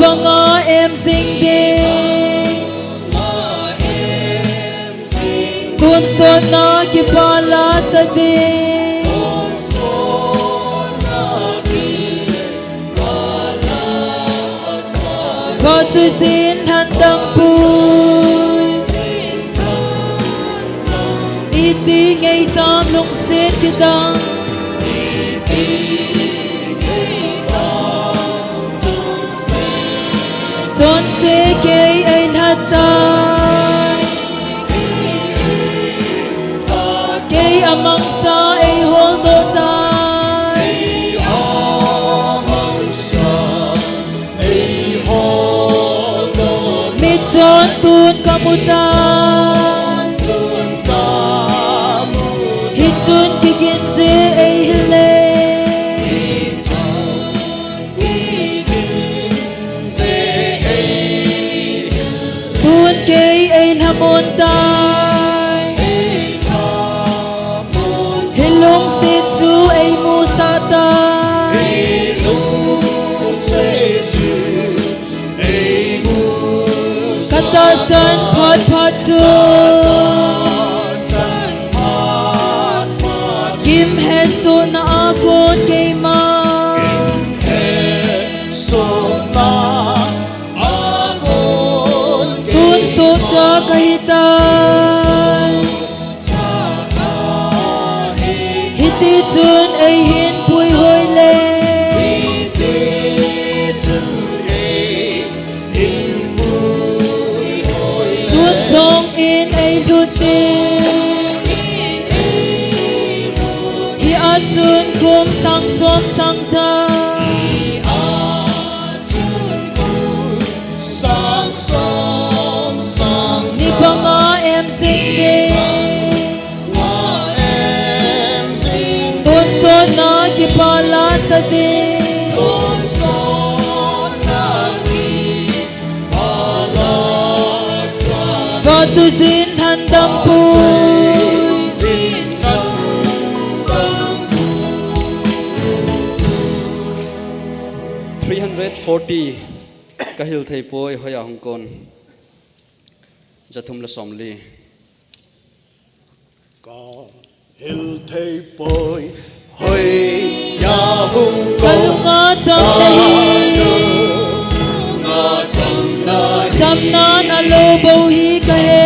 banga em xinh đi tuôn son na ki pala sa di và chúa xin han đăng bùi ý tí ngay tam lung xếp cái đăng chọn xe cây anh hát tay cây amang sa ay hol do tay mi chọn tuôn kamutan hit chun kigin se ay hile tuôn cây ay hamon tay hilong sit su ay musa tay katasan pat pat su kim he so na agon kay ma tuôn so cha kahitan hiti chun ay hin pui hoi le tuôn song in ay rut din hi at sun kum sang som sang sa ni banga em xinh đi tuôn son na ki pala sa di và chúa xin han đăng bùi 340 kahil thei poi hoya hongkon jathum la somli kahil thei poi hoya hongkon kalunga cham nahi cham nan alo bo hi kahe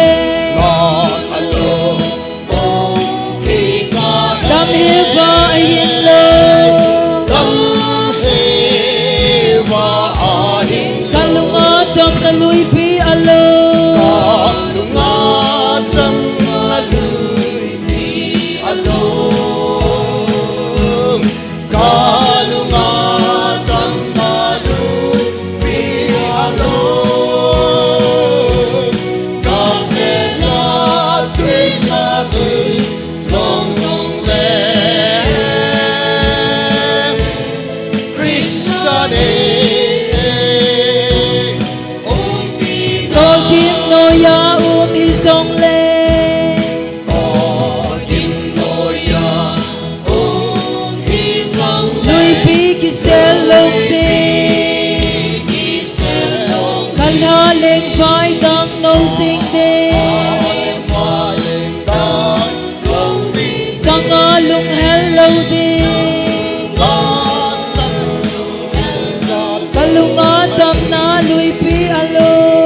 dam he va hin lo kalunga cham na lui pi alo lên vai đang nấu xinh đi sang ngõ lung hello đi cả lung ngõ chăm na lui pi alo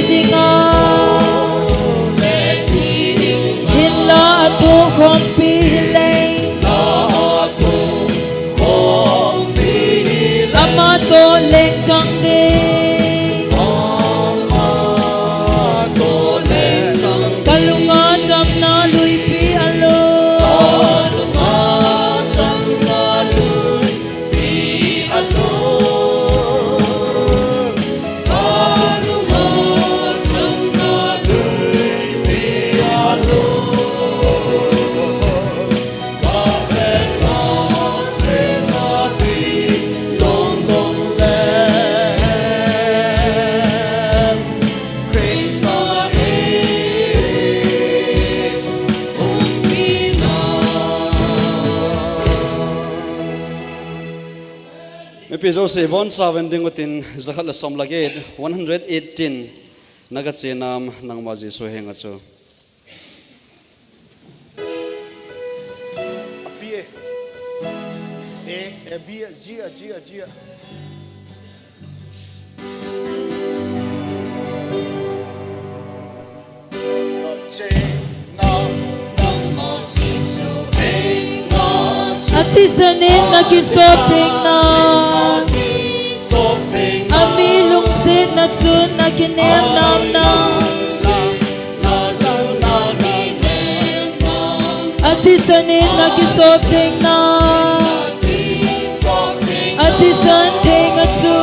dinga hin la thu khom pi lei ama to leng chang de kalunga cham na lui pi alo episode 7 7 dingutin zakhat la som lage 118 nagat se nam nang maji so henga chu Bia. Bia, Gia. ati sanin nagisop ting na ami lung sit na tsun na kinem nam na ati sanin nagisop ting na ati san ting at su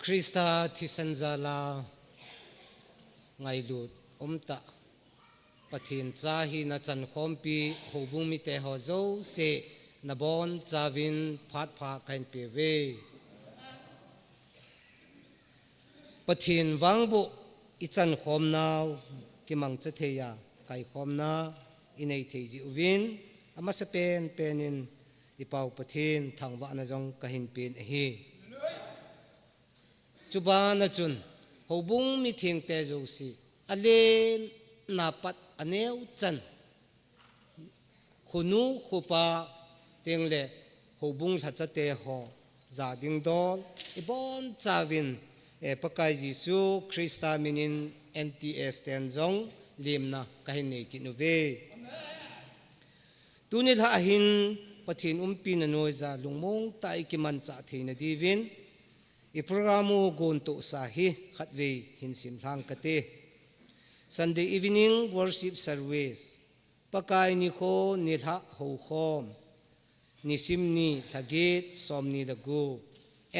Krista Thisanjala ngai lut omta pathin cha hi na chan khompi hobung mi te ho zo se nabon chawin phat pha kain pe ve pathin wangbu i chan khom naw ki mang cha theya kai khom na inei thei ji win ama se pen penin i pau pathin thangwa na jong kahin pen hi chuba na chun hobung mi thing te zo si alen na pat aneu chan khunu khupa tengle hobung thacha te ho za ding dol ibon chawin pakai jisu Krista minin NTS ten jong limna kahin nei kinuve tunil ha hin pathin pin na noi za lungmong tai ki man cha theina divin i programu gon to sa hi khatve hin sim thang kate Sunday evening worship service pakai ni kho ni tha ho khom ni simni thagit somni lagu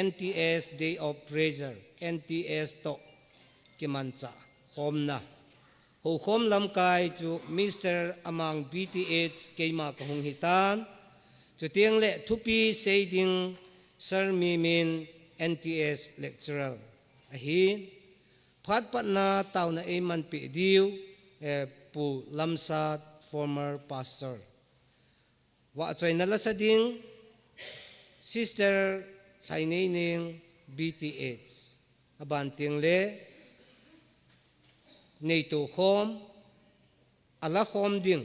NTS day of prayer NTS to kimancha khomna ho khom lam kai chu Mr amang BTH keima kahung hitan chu tiang le thupi seiding sir mimin NTS lecturer ahin phat pat na tauna e man pi diu pu lamsat former pastor wa choina la sading sister thainei ning BTH abanting le nei to khom ala khom ding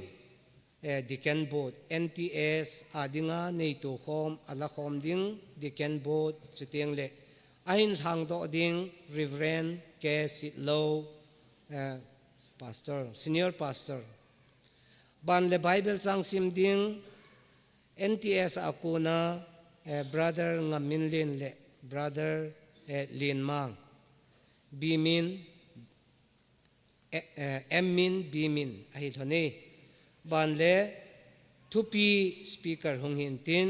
diken boat NTS adinga nei to khom ala khom ding diken boat chuteng le ahin thang do ding Reverend K Sitlow pastor senior pastor ban le Bible chang sim ding NTS akuna brother ngaminlin le brother linmang bimin emmin bimin ahi thone ban le thupi speaker hong hintin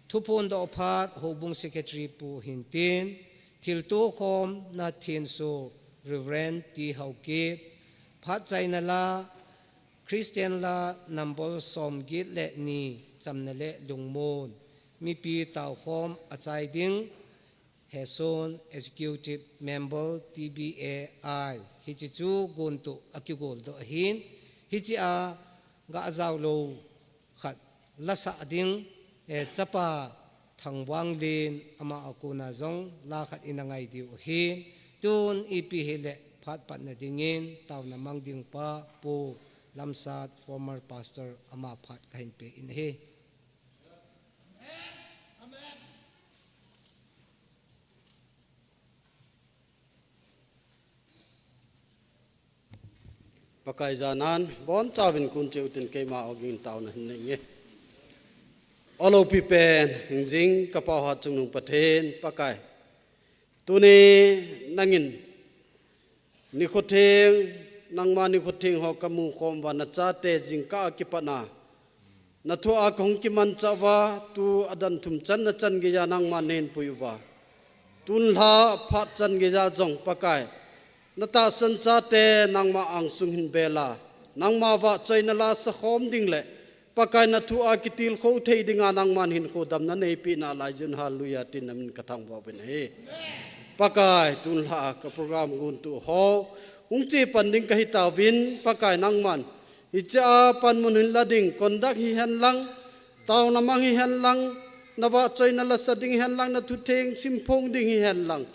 thupon do phat hobung secretary pu hintin thilto khom na thin so Reverend T hauke phat chaina la Christian la nambol som git le ni chamna le lungmon mi pi taw khom achai ding Heson executive member TBAI hichi chu gontu akigol do hin hichi a ga azaw lo khat lasa ding chapa thangwang lin ama akuna zong la khat inangai diu hin tun ipi hele phat pat na dingin taw na mang ding pa pu lamsat former pastor ama phat kahin pe in he pakai zanan bon chawin kun cheu tin keima ogin tauna hinge olo pipen hingjing kapau ha chungnung pathen pakai tuni nangin ni khotheng nangma ni khotheng ho kamu khom wa na cha te jingka kipana na thu a khong ki man chawa tu adan thum chan na chan ge ya nangma nen puiwa tun la phat chan ge ya jong pakai nata san cha te nangma ang sung hin bela nangma wa choina la sa khom ding le pakai na thu a kitil kho thei dinga nangman hin kho dam na nei pi na lai jun hallelujah tin namin kathang wa ben he pakai tun la ka program gun tu ho ungchi panding ka hita win pakai nangman icha pan mun hin lading kondak hi han lang taw namang hi han lang nawa choina la sa ding han lang na thu theng simphong ding hi han lang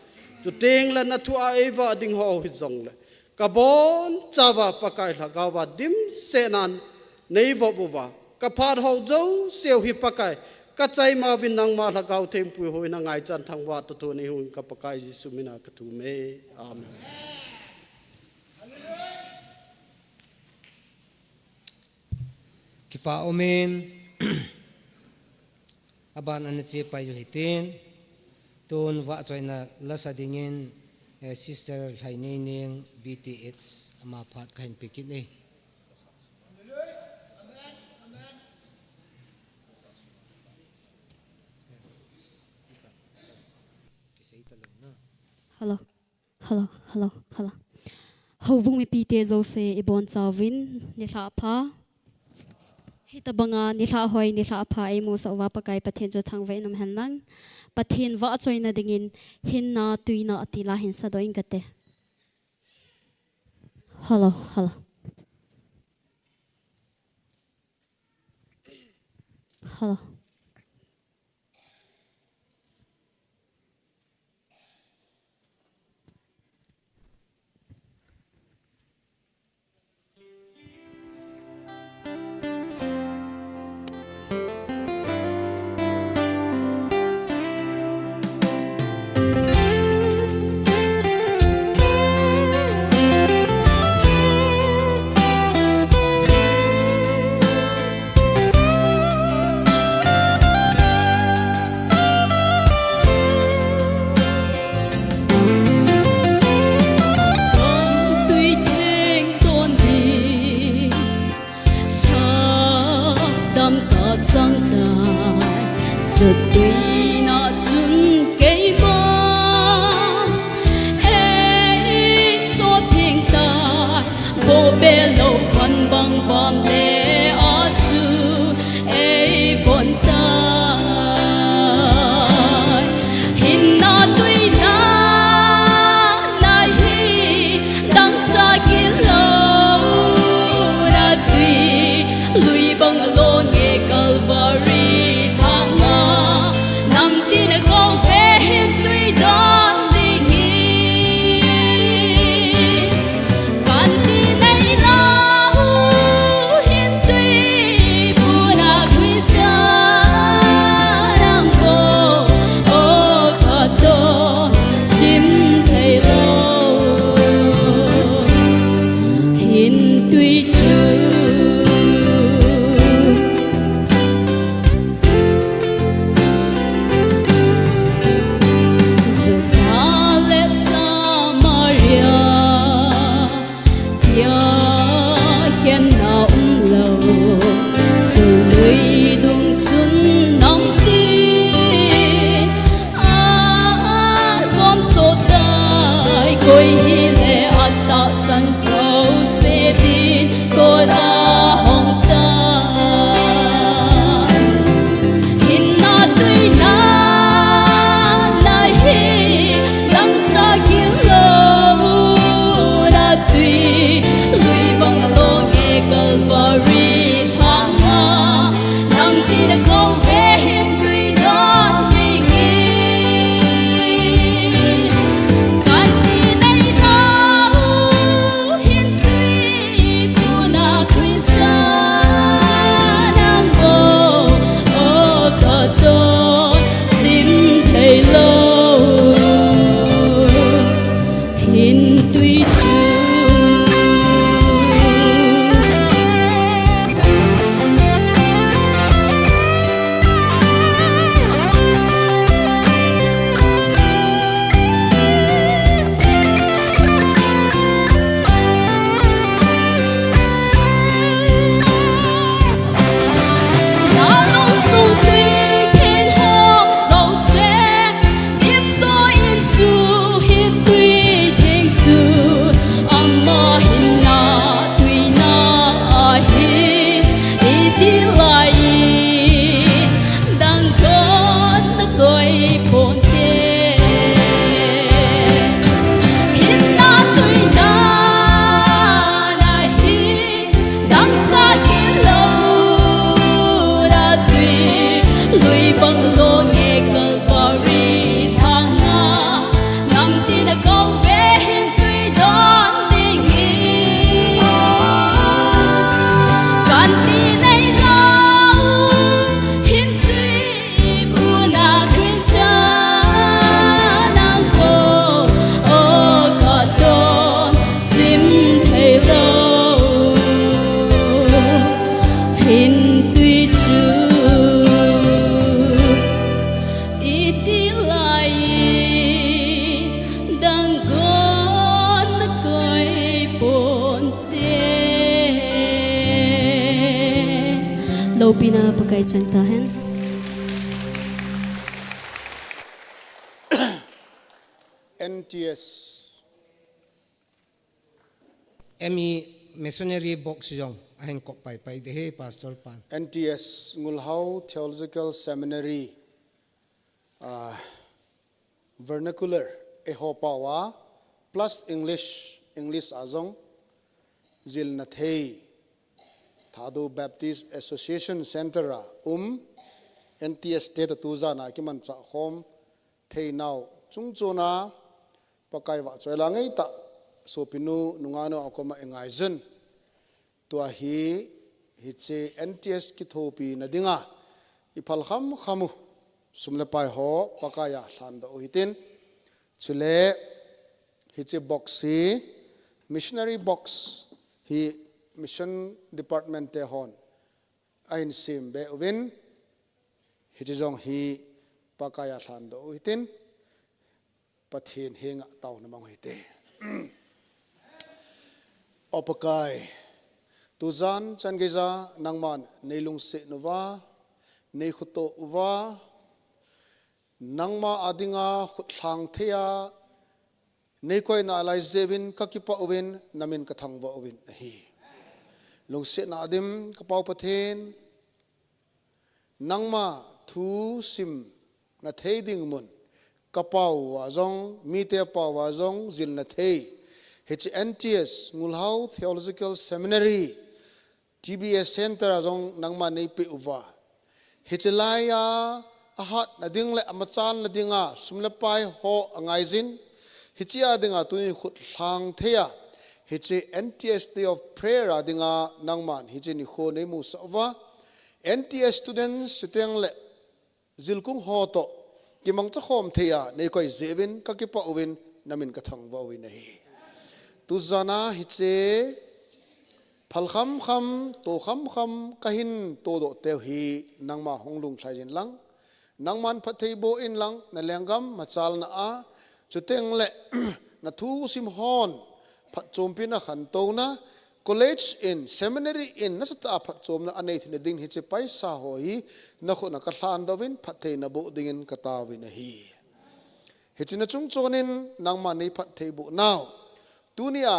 chu teng la na thu a eva ding ho hi jong le ka bon chawa pakai la gawa dim senan nei vo buwa ka phat ho zo seo hi pakai ka chai ma win nang ma la gaw them pu hoi na ngai chan thang wa to thu nei hun ka pakai jisu mina ka thu me amen kipa omen aban an che pai jo hitin ton wa choina la sadingin sister thainei ning BTH ama phat kain pikit nei Hello, hello, hello, hello. Hầu bung mi pi te zo se ibon chawin ni hla pha. Hita banga ni hla hoi ni hla pha ai mu sa wa pakai pathen jo thang ve nam han nan. Pathen wa choina dingin hin na tuina atila hin sa doing gate. Hello, hello. Hello. Chẳng đại chợt tuy na chun cây ma ấy số phiền tai bộ bê lâu văn bằng vàm lệ ở chư ấy vốn tai hin na tuy na nai hi đang cha kia lâu na tuy lui bằng lô nghe Calvary thanga nam tin câu về hin tuy đón đi nghi can tin này lâu hin tuy buna Christian ang bo o kato chim thầy lâu hin tuy chưa lui dung chun nong ti gom so dai koi hi le atta san chau se din ko da hong ta hin na tui na nai hi lang cha ki lo na tui lui bang lo ge Calvary câu về hin tuy đón đi nghi can tin này lâu hin tuy buna Christian ang bo o kato chim thầy lâu hin tuy chưa lui bằng lô nghe Calvary thanga nam tin câu về hin tuy đón đi nghi can tin này lâu hin tuy buna Christian ang bo o katon chim thầy lâu hin tuy chưa lâu pina pakai chanta hen. NTS emi missionary box jong ahen kok pai de he pastor pan NTS Ngulhau Theological Seminary vernacular ehopawa plus English azong zil na thei Thadu Baptist Association Center NTS te tuza na ki man cha khom thei now chungchona pakai wa choila ngai ta sopinu nungano akoma engai zen tua hi che NTS ki thopi nadinga ipal khamu sumle pai ho pakaya hlan do hitin chule hiche boxi missionary box hi mission department te hon ain sim be win hiche jong hi pakaya hlan do hitin pathin henga taw na mang hite opakai tuzan changeza nangman neilung se nova nei khuto uwa nangma adinga khutlang thea nei koi na lai zevin kakipa uwin namin kathangwa uwin hi lungse na adim kapau pathen nangma thu sim na theiding mun kapau wa zong mite pa wa zong zil na thei NTS Ngulhau Theological Seminary TBS Center zong nangma nei pe uwa laya ahat na ding le amachan na dinga sumle pai ho angaizin hichia dinga tuni khut hlang theya NTS Day of Prayer adinga nangman ni kho nei mu sawa NTS students suteng le zilkung ho to kimang cha khom theya nei koi zevin kakipa uwin namin kathang wa win hi tuzana phalkham kham to kham kahin to do te hi nangma honglung thaijin lang nangman phathei bo in lang na lengam machal na a chuteng le na thu sim hon phat chompi na khan to na college in seminary in na sata phat chom na anei thine ding hi che paisa ho hi na kho na ka hlan dawin phathei na bo dingin katawin hi hichina chung chonin nangma nei phathei bo now tunia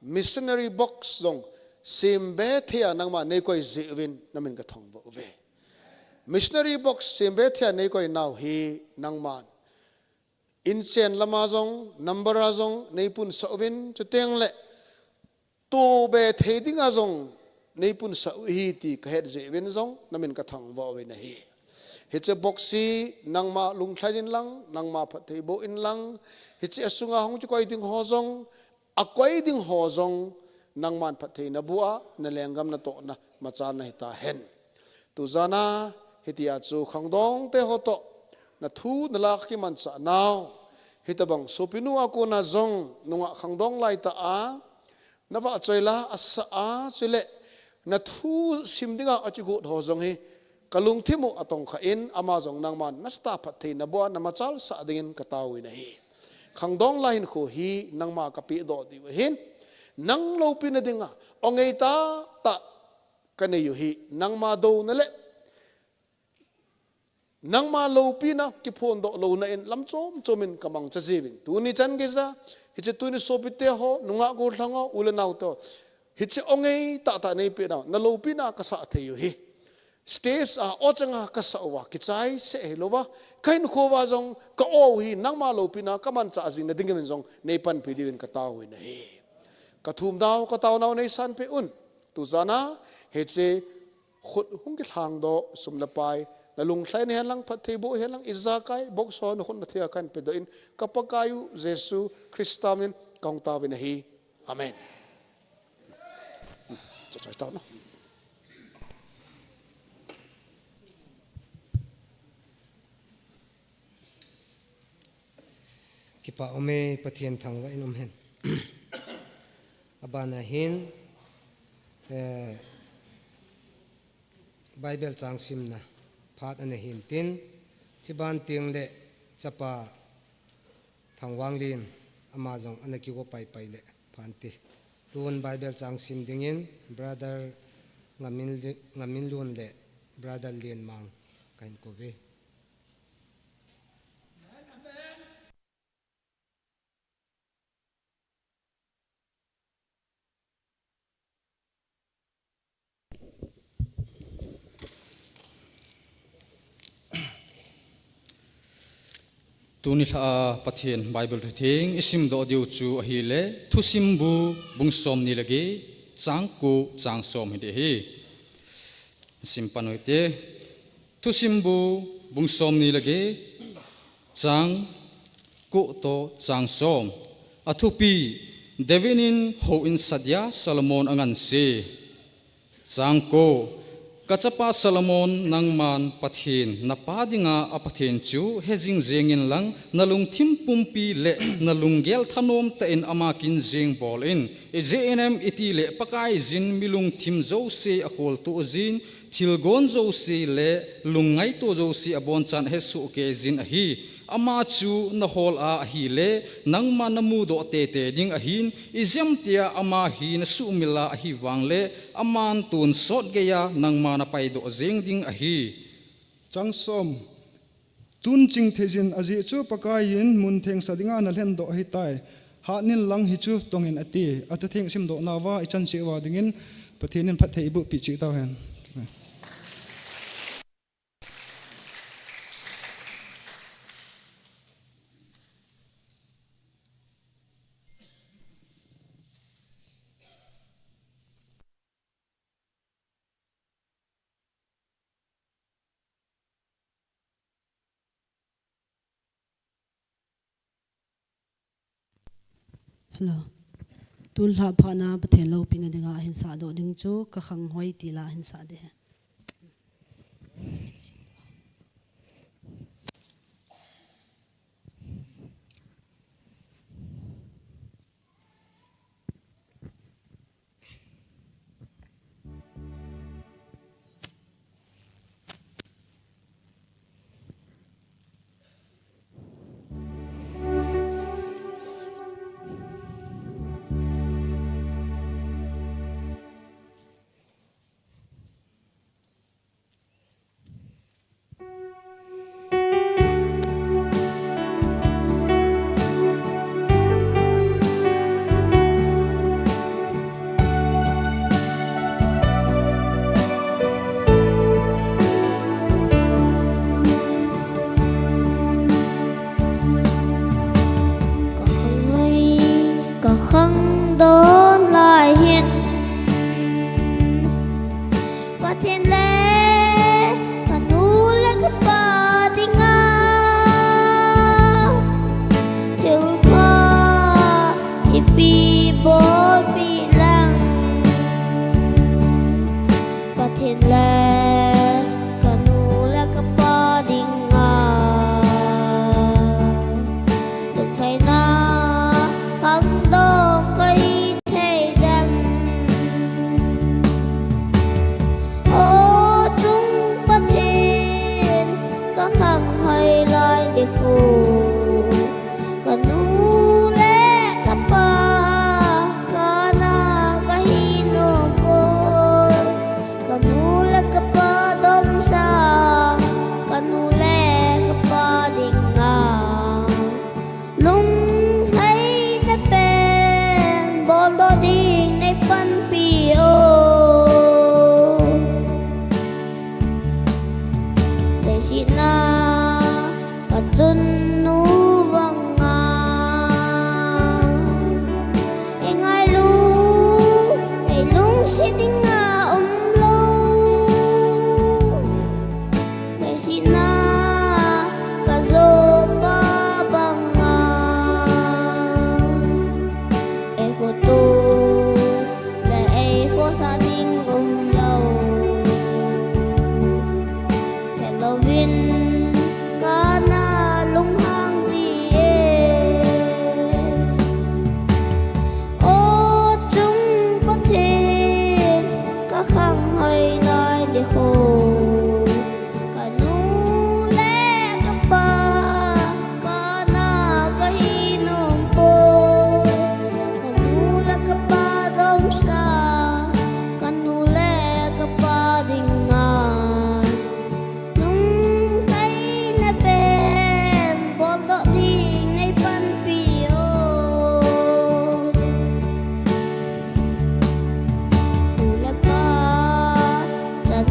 missionary box dong simbe thea nangma nei koi zewin namin ka thong bo ve missionary box simbe thea nei koi now hi nangman inchen lama jong number jong nei pun sawin chuteng le to be theding jong nei pun sa hi ti ka het zewin jong namin ka thong bo ve na hi hiche boxi nangma lung thlajin lang nangma phathei bo in lang hiche asunga hong chu koi ding ho jong akwai ding ho jong nangman phathei na bua na lengam na to na machal na hita hen tuzana hitia chu khangdong te hoto na thu na lak ki man cha naw hitabang sopinu ako na zong nunga khangdong lai ta a na wa choila asa a chile na thu simdinga achigu ho jong hi kalung thimu atong kha in ama jong nangman nasta phathei na bua na machal sa dingin katawi na hi khangdong lain kho hi nangma kapi do di hin nang lo pina dinga ongei ta kaneyu hi nangma do na le nangma lo pina ki phon do lo na in lamchom chomin kamang chajibin tuni chan geza hiche tuni sopite ho nunga go thlanga ulenaw to hiche ongei ta nei pe na lo pina ka sa theyu hi stage a ochanga ka sa wa ki chai se helowa kain khowa jong ka o hi nangma lo pina kaman cha jing na dingem jong nei pan pi diwin ka taw wi na hi kathum daw ka taw naw nei san pe un tu zana heche khut hung ki thang do sumla pai na lung thlai ne lang phathei bo helang izakai bok so no khun na thia kan pe do in kapakayu jesu christamin kong taw wi na hi amen choi taw no kipa ome pathian thangwa inum hen abana hin bible changsim na phat ane hin tin chiban ting le chapa thangwanglin amazong anaki go pai le phanti lun bible changsim dingin brother ngamin lun le brother lien mang kain ko be ตุนิลาปะเทียนไบเบิลทุทิงอิสิมโดดิวจูอหิเลทุสิมบูบุงสมนิลกีจังกูจังสมฮิเดฮีสิมปนุยเตทุสิมบูบุงสมนิลกีจังกูโตจังสมอทุปีเดวินินโฮอินสัดยาซาลมอนอังันซีจังกูกัจจปาซาลมอนนังมันปะเทียนนับปาดิงาอปะเทียนจูเฮจิงเจงินลังนลุงทิมปุมปีเลนลุงเกลทนอมเตนอามากินเจงบอลอินเจเอ็นเอ็มอิติเลปะกายจินมิลุงทิมโจเซอโคลตุจินทิลกอนโจเซเลลุงไงโตโจเซอบอนจันเฮสุเกจินอฮีอามาจูนฮอลอาฮีเลนังมานามูโดเตเตดิงอหินอิเจมเตียอามาฮีนสุมิลาอฮีวังเลอามันตุนสดเกียนังมานาไปโดเจงดิงอฮีจังสมตุนจิงเทจินอจิจูปะกายินมุนเทงสดิงานัลเฮนโดฮิตายหานินลังฮิจูตงเห็นอติอัตเทงซิมโดนาวาอิจันเชวาดิงินปะเทนินพัทเทอิบุปิจิตาวเฮนฮัลโหลตุลาพานาประเทศเราเป็นยังไงเห็นสาดดึงจูกะขังหอยตีลาเห็นสาเดะ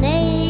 ใน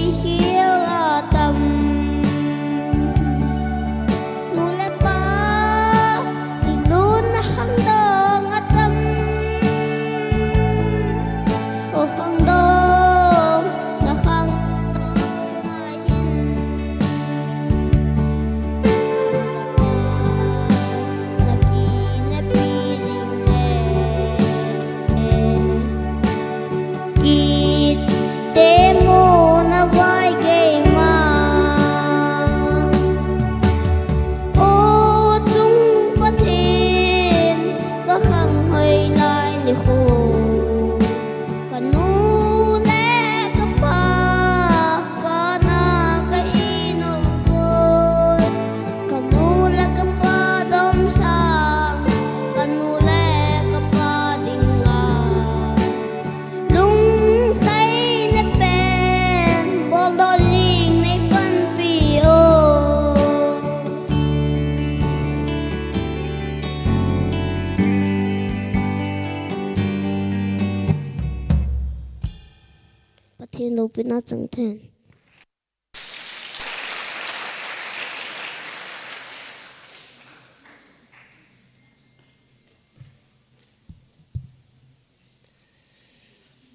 ประเทศโลปินาจังเทน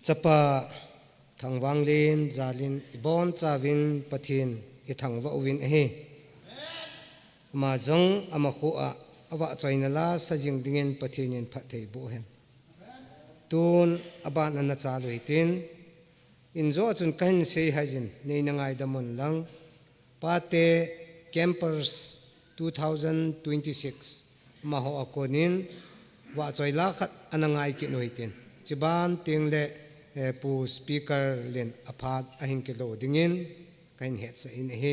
จะปะทางวังลินจาลินบอนจาวินปะทินอีทางวะวินเฮมาจงอามาขัวอวะจอยนลาสจิงดิ่งปะทินินพัทเทบุเฮนตูนอบานนันจาลุยตินอินโซจุนกันเซฮัจินในนังไงดมุนลังปาเตแคมเปอร์ส2026มาหัวโคนินวะจอยลาขัดอันไงกินวยตินจิบานติงเลปูสปีกเกอร์เล่นอพาร์ตอหิงกิโลดิ่งกันเหตุสอินเฮ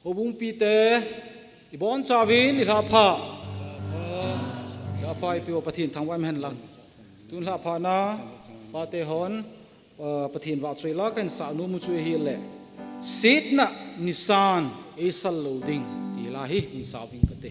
โฮบุงปีเตอีบอนจาวินอีลาพาอีปิวปะทินทางวันแห่งหลังตุนลาพานาปาเตฮอนปะทินว่าช่วยละกันสานุมุช่วยฮีเล่ซีดนะนิสานเอซัลโลดิงตีลาฮินิสาวิงกเต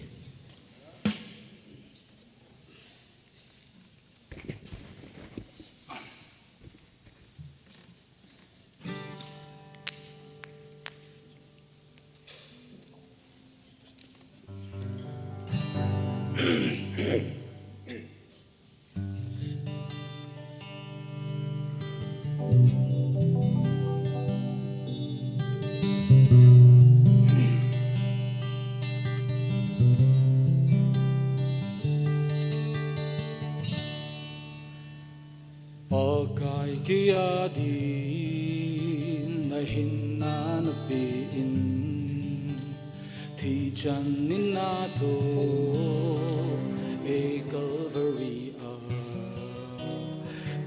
Kia din na hinna na piin Thi chan nin na to e Calvary a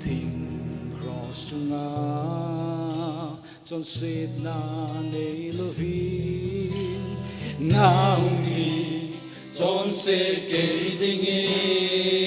Thing cross to nga Chon sit na ne lovin Na hung thi Chon sit kay dingin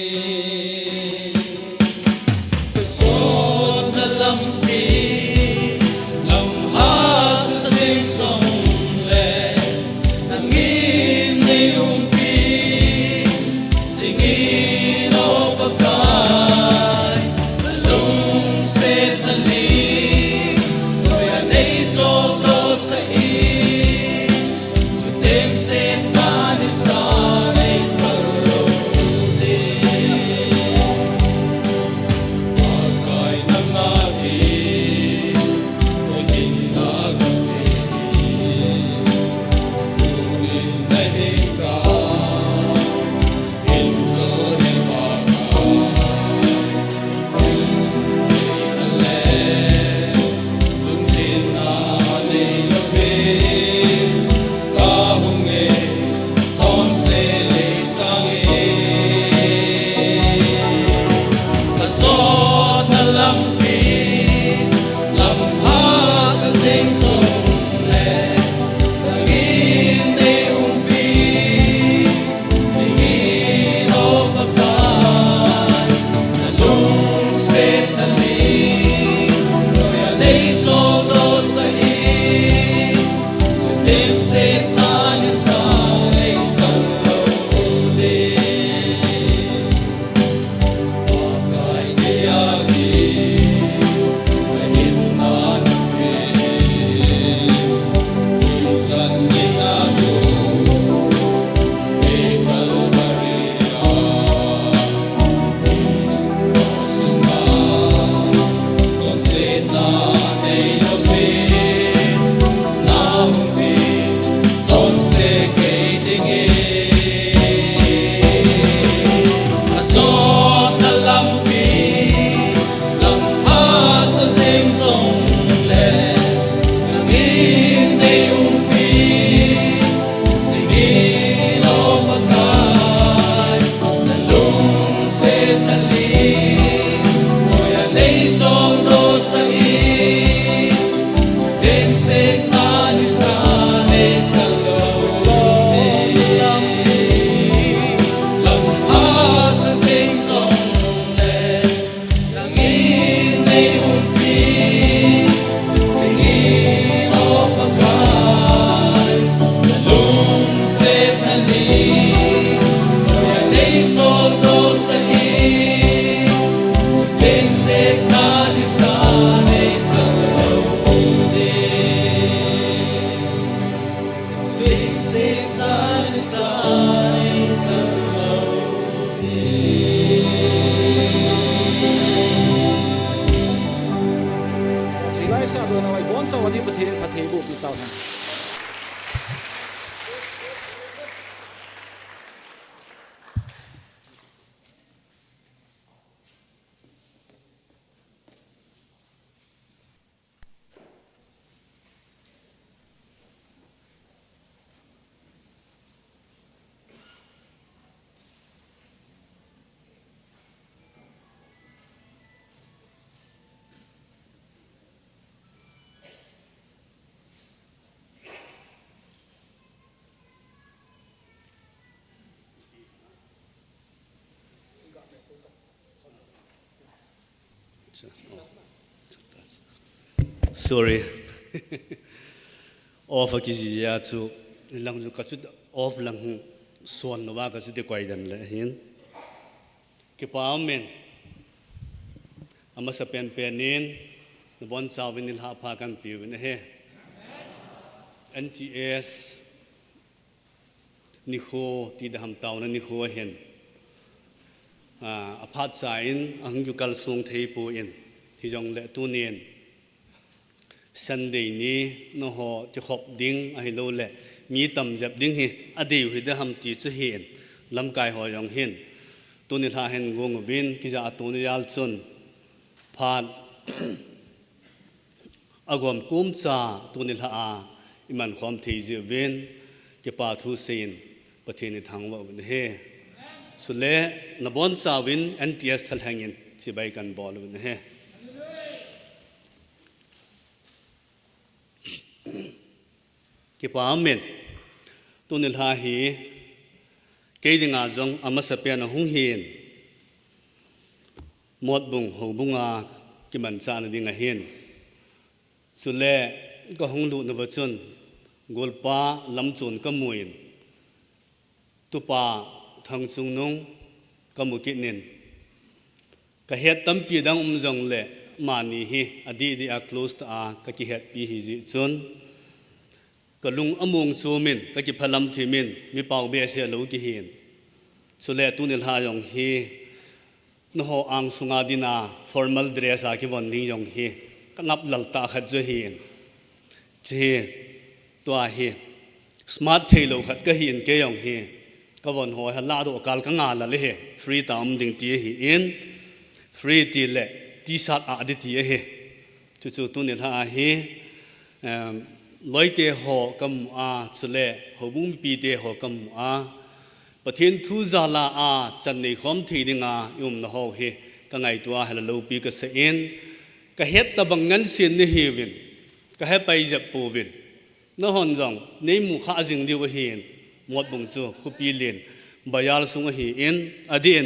สวัสดีประเทศพระเทบุปีเตาทัน Sorry. Off kizi ya chu lang ju ka chu off lang son no wa ka chu de kwai dan le hin. Ke pa men. Ama sa pen penin no bon sa vinil ha pha kan pi ne he. NTS ni kho ti da ham taw na ni kho hen. Aphat sa in ang ju kal sung thei pu in. Hi jong le tu nen. Sunday ni no hoจะขบดิ้งไอ้โลเละมีต่ำจับดิ้งเฮอดีตได้ทำตีจะเห็นลำกายหอยองเห็นตัวนี้ท่าเห็นงงบินกิจอาตัวนี้ยาลจนผ่านอากรมกุ้มจ่าตัวนี้ท่าอิมันความที่จะเว้นเก็บปาทุเซนประเทศในทางว่าเป็นเฮสุดแล้วนบอนซาวิน NTS ทัลแห่งยินจะไปกันบอลเป็นเฮกี่ปามเมนตัวนิลาฮีเกยดิงอาจงอามาสเปียนหงเฮียนหมดบุงหูบุงอากิมันจานดิงาเฮียนสุดแล้วก็หงลุนวจนกอลปาลำจุนก็มวยตุปาทางจุงนงก็มุกินินก็เหตุตั้มปีดังจงเละมานีฮีอดีตอาคลสต์ก็กิเหตุปีฮีจิจนก็ลุงอมงซูมินก็กิพลัมทีมินมีเป่าเบียเสียลูกิเห็นสุดแล้วตุนิลหายองเฮนโฮอังสุงาดินา formal dress อากิวันนี้ยองเฮก็งับหลัลตาขัดจะเห็นเจตัวเฮ smart เทโลขัดก็เห็นเกยองเฮก็วันหัวฮัลลาดูการก็งานละเลย free ตามดิ่งตีเห็น free ตีเละตีสัตอาดิตีเฮจู่ๆตุนิลหาเฮลอยเตะหอกำสุเลหบุ้งปีเตะหอกำประเทศทุจาลาจันในความทีดิงยุมนหอเฮก็ไงตัวฮัลโลปีก็เสียนก็เฮ็ดตะบังงันเสียนในเฮวินก็ให้ไปจับปูวินนหอนจังในหมู่ข้าจึงเดียวเห็นหมดบุงจูคุปีเลนบายาลสุงเห็นอดีน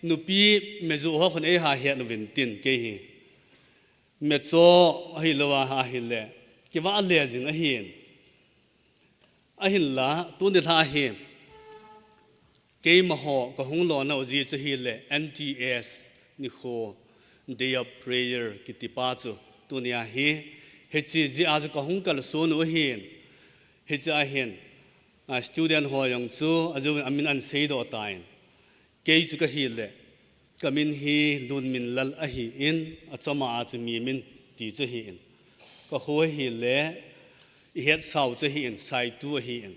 นุปีเมจูฮอคนเอหาเฮ็ดนวินตินเกเฮเมโซฮิลวาฮาฮิเลकि वह ले जिंग अहिन ला तू निथा हे के महो कहूं लो ना उजी चही ले NTS निखो डे ऑफ प्रेयर की तिपाचो तुनिया हे ची जी आज कहूं कल सोन वहिन हे जा हेन स्टूडेंट हो यंग चो अजो अमिन अन से दो ताइन के चु का ही ले कमिन ही लुन मिन लल अहि इन अचमा आज मी मिन ती चही इनก็หัวหินเละเหตุเศร้าจะเห็นใส่ตัวเห็น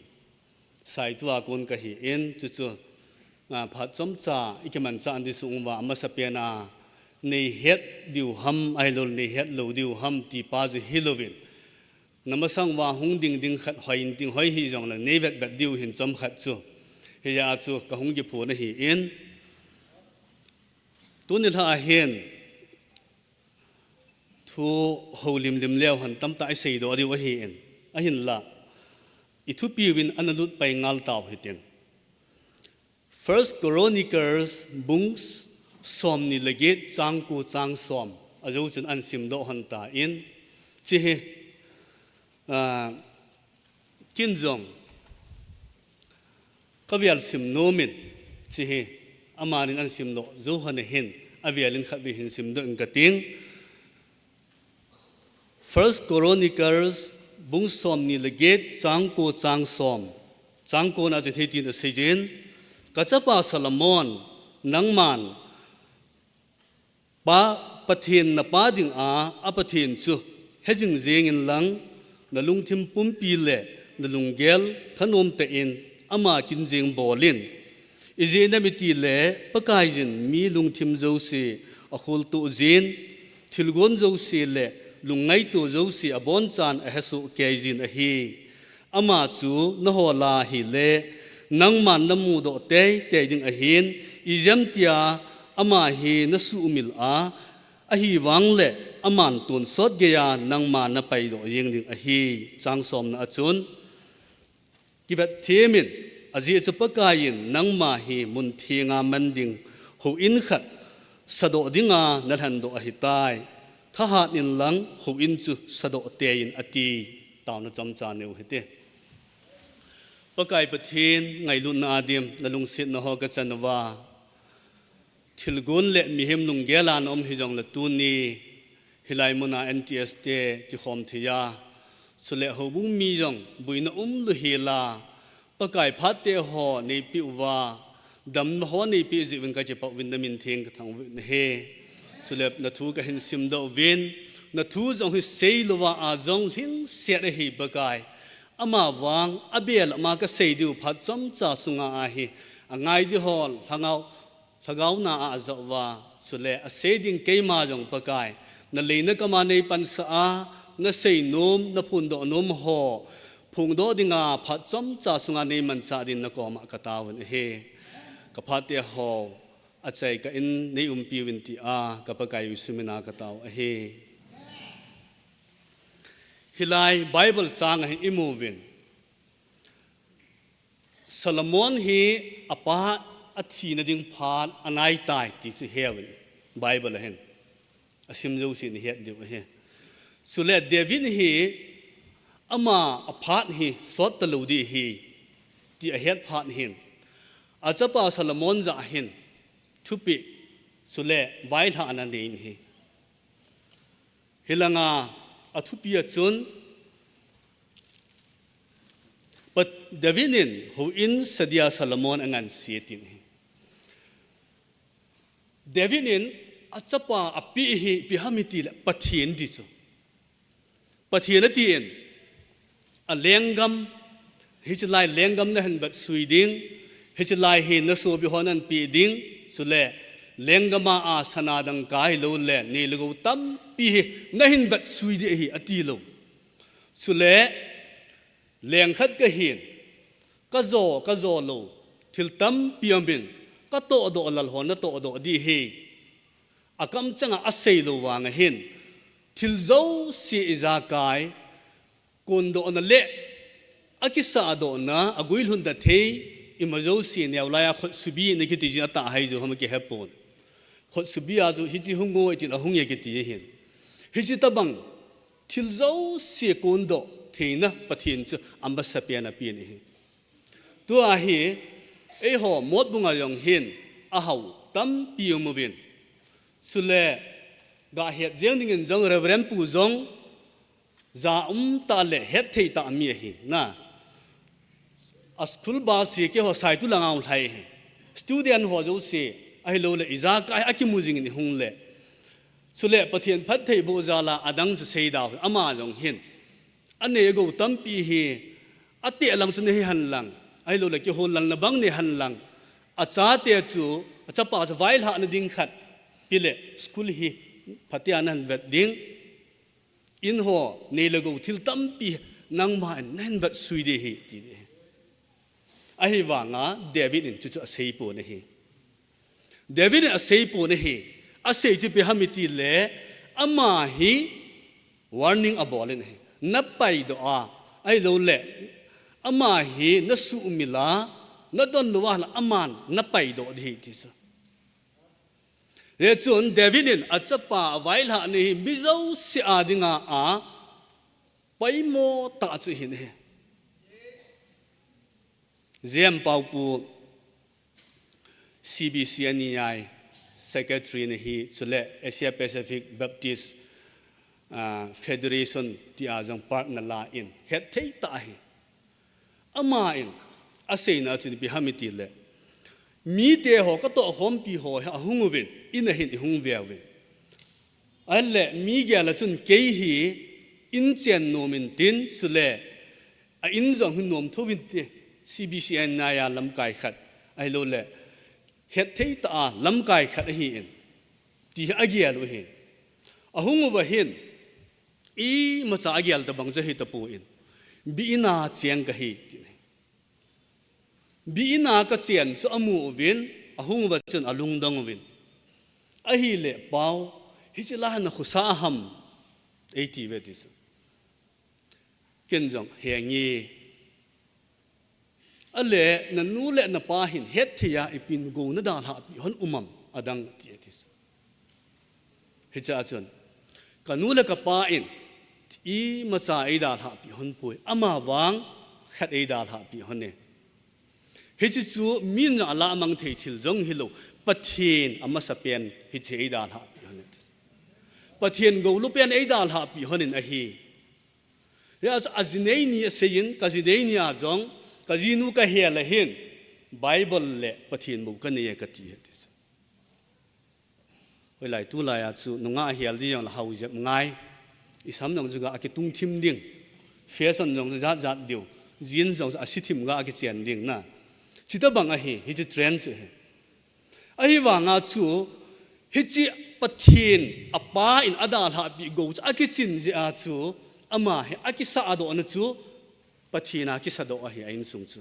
ใส่ตัวคนก็เห็นจู่ๆผัดจอมจ่าอีกมันจะอันที่สูงว่ามาสเปียนาในเหตุดิวฮัมไอโลในเหตุโลดิวฮัมที่ป้าจะฮิโลวินน้ำมาสั่งว่าหงดิ่งดิ่งขัดหอยดิ่งหอยหิจงเลยในเวทแบบดิวเห็นจอมขัดจู่เฮียจู่ก็หงญี่ปุ่นเห็นตัวนี้ถ้าเห็นทูโฮลิมเลี้ยวหันตั้มตาไอเสียดอดีวะเห็นอหินละอิทุปีวินอันนั้นลุดไปงาลตาวเห็น First Chronicles บุ้งสอมนิลเกตจางกูจางสอมอายุจนอันสิมโดหันตาอินจีเฮกินจงก็วิลสิมโนมินจีเฮอามารินอันสิมโดจูหันเห็นอวิลินขับวิหินสิมโดอินกติงFirst Chronicles บุ้งสอมนิลเกตจางโกจางสอมจางโกน่าจะที่ดินเสียนกัจจปาซาลามอนนังมันป้าปะเทียนนป้าดิ่งอาปะเทียนจู เฮจิงเรียงหลังนลุงทิมปุ่มปีเล่นลุงเกลขนมเตอินอามากินเจียงบอลินอีเจนมิตีเล่ปะกายจินมีลุงทิมเจ้าสีอคุลตุจินทิลกอนเจ้าสีเล่ลุงไงตัวเจ้าสีอบอนจานเฮสุเกยจินฮีอามาจูนหัวลาฮิเล่นังมันนมูโดเตยเตยิงหินอีเจมตียอามาฮีนสุมิลอาฮีวังเล่อามันตุนสดเกียนังมันนไปโดยิงดิงฮีจังสมนาจุนกิบัดเทมินอาจีจะปะกายินนังมาฮีมุนทีงามันดิงหูอินขัดสะดดิงานันโดอหิตายถ้าหานินหลังหูอินจุสะดเตยินอตีตาวนจำจานิวเหตปะกายปะเทนไงลุนอาดิมนลุงสิทนหอกจันวาทิลกุนเละมีเฮมนุงเกลานอมฮิจงละตูนีฮิไลมุนา NTS เตที่ขอมทิยาสุเลหูบุงมีจงบุยนลุเฮลาปะกายพัดเตหอในปิวาดำหอในปิจิวินกะจิปวินดามินเทงกะทังวินเฮสุเลนทูกะหินซิมดอวินนทูจงฮิเซลวาอาจงหินเสียเฮีปะกายอามาวังอเบลมากระเสดิวพัดจำจ่าสุงอาฮีง่ายดิฮอลทางเอานาอาจว่าสุเลอเสดิงเกยมาจงปะกายนั่นเลยนักมาในปันสานั่นเสยนุมนั่นพุนโดนุมหอพุงโดดิงาพัดจำจ่าสุงอาในมันซาดินนักอมากตาวันเฮกับพัดเตหออาศัยกันในปีวินติอากับปะกายวิสุมินากตาเฮฮิไลไบเบิลจางให้อิมูวินซาลมอนฮีอปาอัตชีนดิ่งพานอันไอตายที่สุเฮวินไบเบิลเห็นอาซิมจูสินเฮดเดียวเฮสุเลเดวินฮีอามาอพาดฮีสดตะลูดีฮีที่เฮดพาดหินอาจจะป่าซาลมอนจะเห็นทุปิสุเลไวท์อันนั้นเองฮีฮิลังอาอทุปีจุนปัดเดวินินหูอินสเดียซาลมอนอันเสียตินเดวินินอาจจะป่าอภิฮิพิฮามิติละปัทเทียนดิจูปัทเทียนตีนอันเลงกัมฮิจไลเลงกัมนั่นบัดสุยดิ้งฮิจไลเห็นนัสโซบิฮอนันปีดิ้งสุเลเลงกัมอาสนาดังกายโลเลนี่ลูกตั้มปีนั่นบัดสุยดิ้งอติโลสุเลเลงขัดก็เห็นก็โจโลทิลตั้มปียมินก็โตโดลลหอนโตโดดีเฮอากำจังอาศัยโลวางเห็นทิลโจสีอิจากายกุนโดนเละอากิสาโดนะอากุยลุนดัดเฮอิมาโจสีเนี่ยเอาไล่ขดสุบีนี่กิติจินตาให้จูเขาไม่เกี่ยวปนขดสุบีอาจูฮิจิฮุงโง่ตินอาฮุงยังกิติเห็นฮิจิตะบังทิลโจสีกุนโดเทนะปะเทียนจูอัมบัสเปียนะปีนี่ตัวอาฮีไอหัวมดบุงอายองเห็นอาหาวตั้มปียมวินสุเลกาเหตุเจียงดิ่งจงเรเวรนปูจงจาตาเลเหตุที่ตามีฮีนะสกุลบาสีเกี่ยวกับสายตุลังเอาไทยสตูดิอันหัวจูสีไอโลเลอิจากไออากิมูจิงนี่ฮุงเลสุเลปะเทียนพัดเทโบจาลาอดังสุเซดาวอามาจงเห็นอันนี้ก็ตั้มปีฮีอัตเตลังสุนเฮหันลังไอโลเลเกี่ยวลังนบังเนหันลังอาจารย์เตจูอาจารย์ป้าจะไว้หาในดิ่งขัดพิเลสกุลฮีพัทยานันเวดดิ่งอินหัวในเลกูทิลตั้มปีนังมานั่นเวดสุยเดฮีจีเดไอว่างาเดวิดอินจุดอาศัยปูนี่เดวิดอินอาศัยปูนี่อาศัยจีเปหามิติเลอามาฮี warning อบอลนี่นับไปดูอาไอโลเลอามาฮีนัสุมิลานัดดอนลัวละอามันนับไปดูดีที่สุดเรื่องส่วนเดวิดินอาจจะป่าไว้ละนี่มิจาวเสียดิ่งอาไปโมตาจุหินเจียมเป่าปู CBC นี่ไง Secretary นี่สุดเลย Asia Pacific Baptist Federation ที่อาจังพาร์ทนั่นละอินเหตุที่ตายอามาอินอาศัยน่าจะเป็นฮามิติเลมีเดียหอกก็ตัวหอมปีหอหงวินอินเห็นหงเวียวินอันเล่มีแก่ละจนเกยฮี อินเจนโนมินตินสุเลอินจงหุ่นนมทวินเต CBCN นายาลำไก่ขัดไอโลเลเฮ็ดเทตาลำไก่ขัดเห็นที่อาเกียลเห็นอาหงว่าเห็นอีมาจากอาเกียลตะบังจะเห็นตะปูอินบีนาเจียงกะเห็นบีนากระเจียนสุอามูวินอาหงว่าจนอาลุงดังวินอาฮิเลเปาฮิจิลานะขุสาหัมเอทีเวติสเกินจงเฮียงีอเลนันนูเลนปาหินเฮ็ดที่ยาอิปินกูนดาลาบิฮอนอุมัมอดังติเอติสฮิจาจนกันูเลกปาอินอีมาซาอิดาลาบิฮอนปุยอามาวางขัดอิดาลาบิฮอนเนฮิจิจูมินอาลามังเททิลจงฮิโลปะเทียนอามาสเปียนฮิจิอิดาลาบิฮอนเนปะเทียนกูลุเปียนอิดาลาบิฮอนเนอฮียาอาจินเนนีเซียนกาจินเนนีอาจงกาจินูกะเฮียละเห็นไบเบิลเลปะเทียนบุกันเนยกะตีติสเวลาตุลายาจูนงาเฮียลียงละฮาวจะง่ายอิสามนงจุกะอากิตุงทิมดิ่งเฟสันนงจะจัดเดียวจีนจงจะอาศิทิมกะอากิเจียนดิ่งนะจิตบังอะเฮฮิจิเทรนส์เฮอะฮิวางาจูฮิจิปะเทียนอปาอินอดาลฮาบิโกจะอากิจินจิอาจูอามาเฮอากิซาอโดอนจูปะเทียนากิซาโดอะเฮอินซุงจู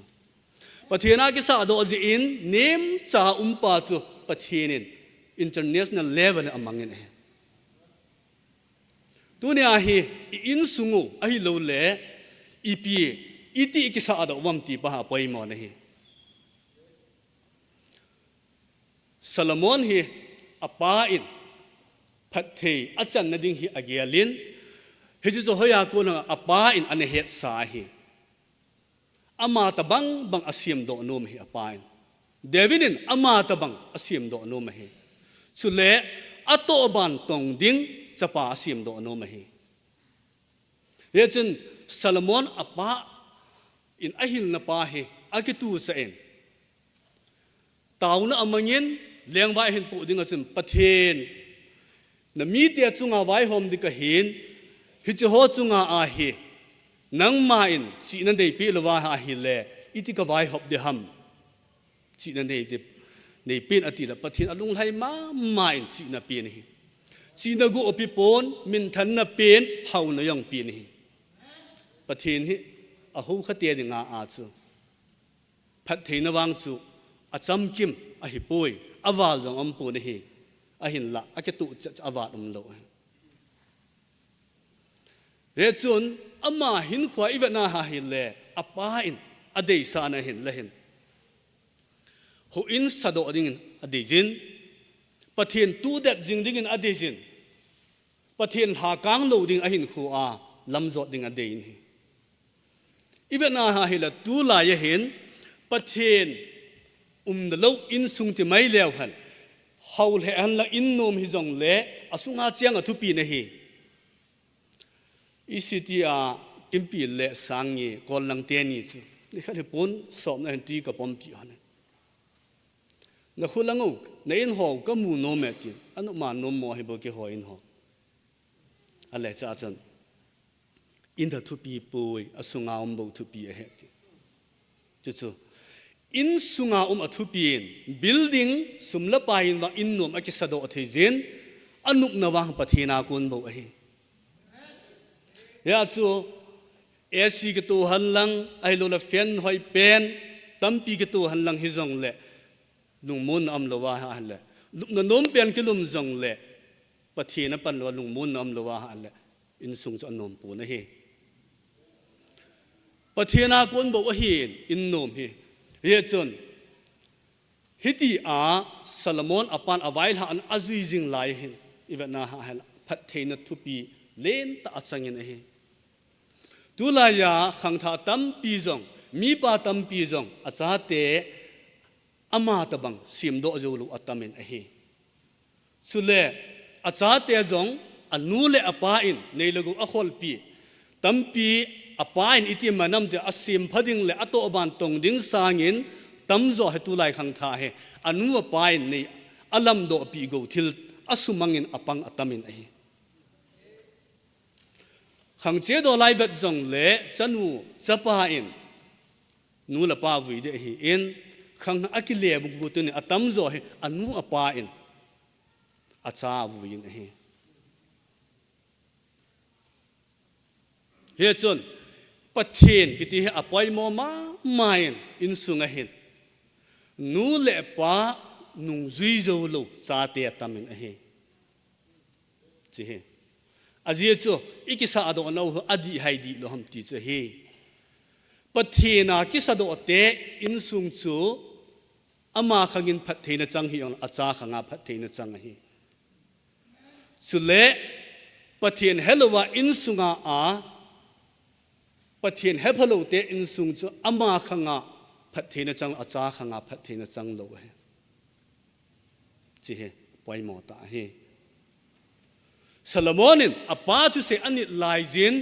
ปะเทียนากิซาโดจิอินเนมจาอุมปาจูปะเทียนิน international level อามังเงินเฮตัวเนี้ยเฮอินซุงอะฮิโลเลอีพีอีติกิซาโดวัมตีปะฮาปอยมอนเฮซาโลมอนเฮอปาอินพัดเทอาจารย์นดิ่งเฮอเกียลินเฮจิโซเฮียกุนอปาอินอันเฮตสาเฮอามาตบังบังอาเซียมโดโนมเฮอปาอินเดวินินอามาตบังอาเซียมโดโนมเฮสุเลอัตโตบันตงดิ่งจะปาอาเซียมโดโนมเฮเฮจินซาโลมอนอปาอินอหิลนปาเฮอากิตูเซนตาวนะอามังยินเลี้ยงไว้เห็นปูดิ่งอาซิมปะเทนนะมีเตียจุงอาไว้หอมดิกะเห็นฮิจิโฮจุงอาเฮนังมาอินจีนันเดปีลวาอาฮิเลอิติกะไว้หอบเดฮัมจีนันเดในปีนอติละปะเทนอลุงไห้มาอินจีนับปีนี่จีนักูอภิปนมินทันนับเป็นเฮานะยังปีนี่ปะเทนฮิอาหูขะเตียดิงอาจูพัดเทนวังจูอาจำกิมอาฮิปุยอาวาลจงอมปูนี่ฮีอาหินละอาเกตุจะอาวาลโลเรจุนอามาหินขวาอีเวนาฮาฮิเลอาปาอินอเดย์สานะหินละหินหูอินสะดอดิ่งอเดจินปะเทียนตูเด็ดจิงดิ่งอเดจินปะเทียนหากางโลดิ่งอาหินขวาลำจอดดิ่งอเดย์นี่อีเวนาฮาฮิเลตูลายเห็นปะเทียนเดลอินสุงที่ไม่เลวหันเฮาเลอันละอินโนมฮิจงเลอสุงอาเจียงอทุปีนะฮีอิสิติอาอิมปีเลสังเงกอลังเตนีจูนี่ขันปนสอบในตีกับปอมตีอันนักขุลังอุกในอินหอกก็มูโนเมติอันมาโนโมให้บอกเกี่ยวอินหอกอะไรจ้าจันอินททุปีป่วยอสุงอาอมบุทุปีเฮติจู่อินสุงาอทุปีนบิลดิ้งสุมละปายินว่าอินนวมอกิสะโดอเทจินอนุกนวางปะเทนากุนบุเฮยาจูเอซีกตัวหันลังไอโลลาเฟนหอยเป็นตัมปีกตัวหันลังฮิจงเละลุงมุนอัมลวาหันเละลุงนมเป็นกิลุมจงเละปะเทนปันว่าลุงมุนอัมลวาหันเละอินสุงจะนมปูนะเฮปะเทนากุนบุเฮอินนมเฮเยจนฮิติอาซาโลมอนอปันอวัยหานอาจุยจิงไลเห็นอีเวน่าหาเห็นพัดเทนทุปีเลนตาอัศงินเฮตุลายาขังท่าตัมปีจงมีปาตัมปีจงอาจารย์เตอามาตบังซิมโดจูลุอัตมินเฮสุเลอาจารย์เตจงอนูเลอปาอินในลกุอขอลปีตัมปีอปาอินอิติมานำเตอซิมพดิงเลอโตบันตงดิ้งสางินตัมโจเหตุไลขังท่าเฮอนูอปาอินในอลัมโดปีโกทิลอสุมังอินอปังอัตมินเฮข ขังเจดอไลบัดจงเละจันูจะป้าอินนูละป้าวิเดฮีอินขังอากิเลบุกบุตุนอัตมโซเฮอนูอป้าอินอาชาวินเฮเฮจนปะเทนกิติเฮอปอยโมมาไม่อินสุงเฮนนูเละป้านุงจุยโจโลซาเตียตามินเฮจีเฮอาเจียจูอีกิสาอดอนเอาอดีไฮดีโลหัมตีเจเฮปะเทนากิสาโดเตอินสุงจูอามาขังอินพัดเทนจังฮิยองอาจาขังอาพัดเทนจังเฮสุเละปะเทนเฮลวาอินสุงอาปะเทนเฮพโลเตอินสุงจูอามาขังอาพัดเทนจังอาจาขังอาพัดเทนจังโลเฮจีเฮปอยหมอตาเฮซาโลมอนินอปาทุเซอันนี้ลายจิน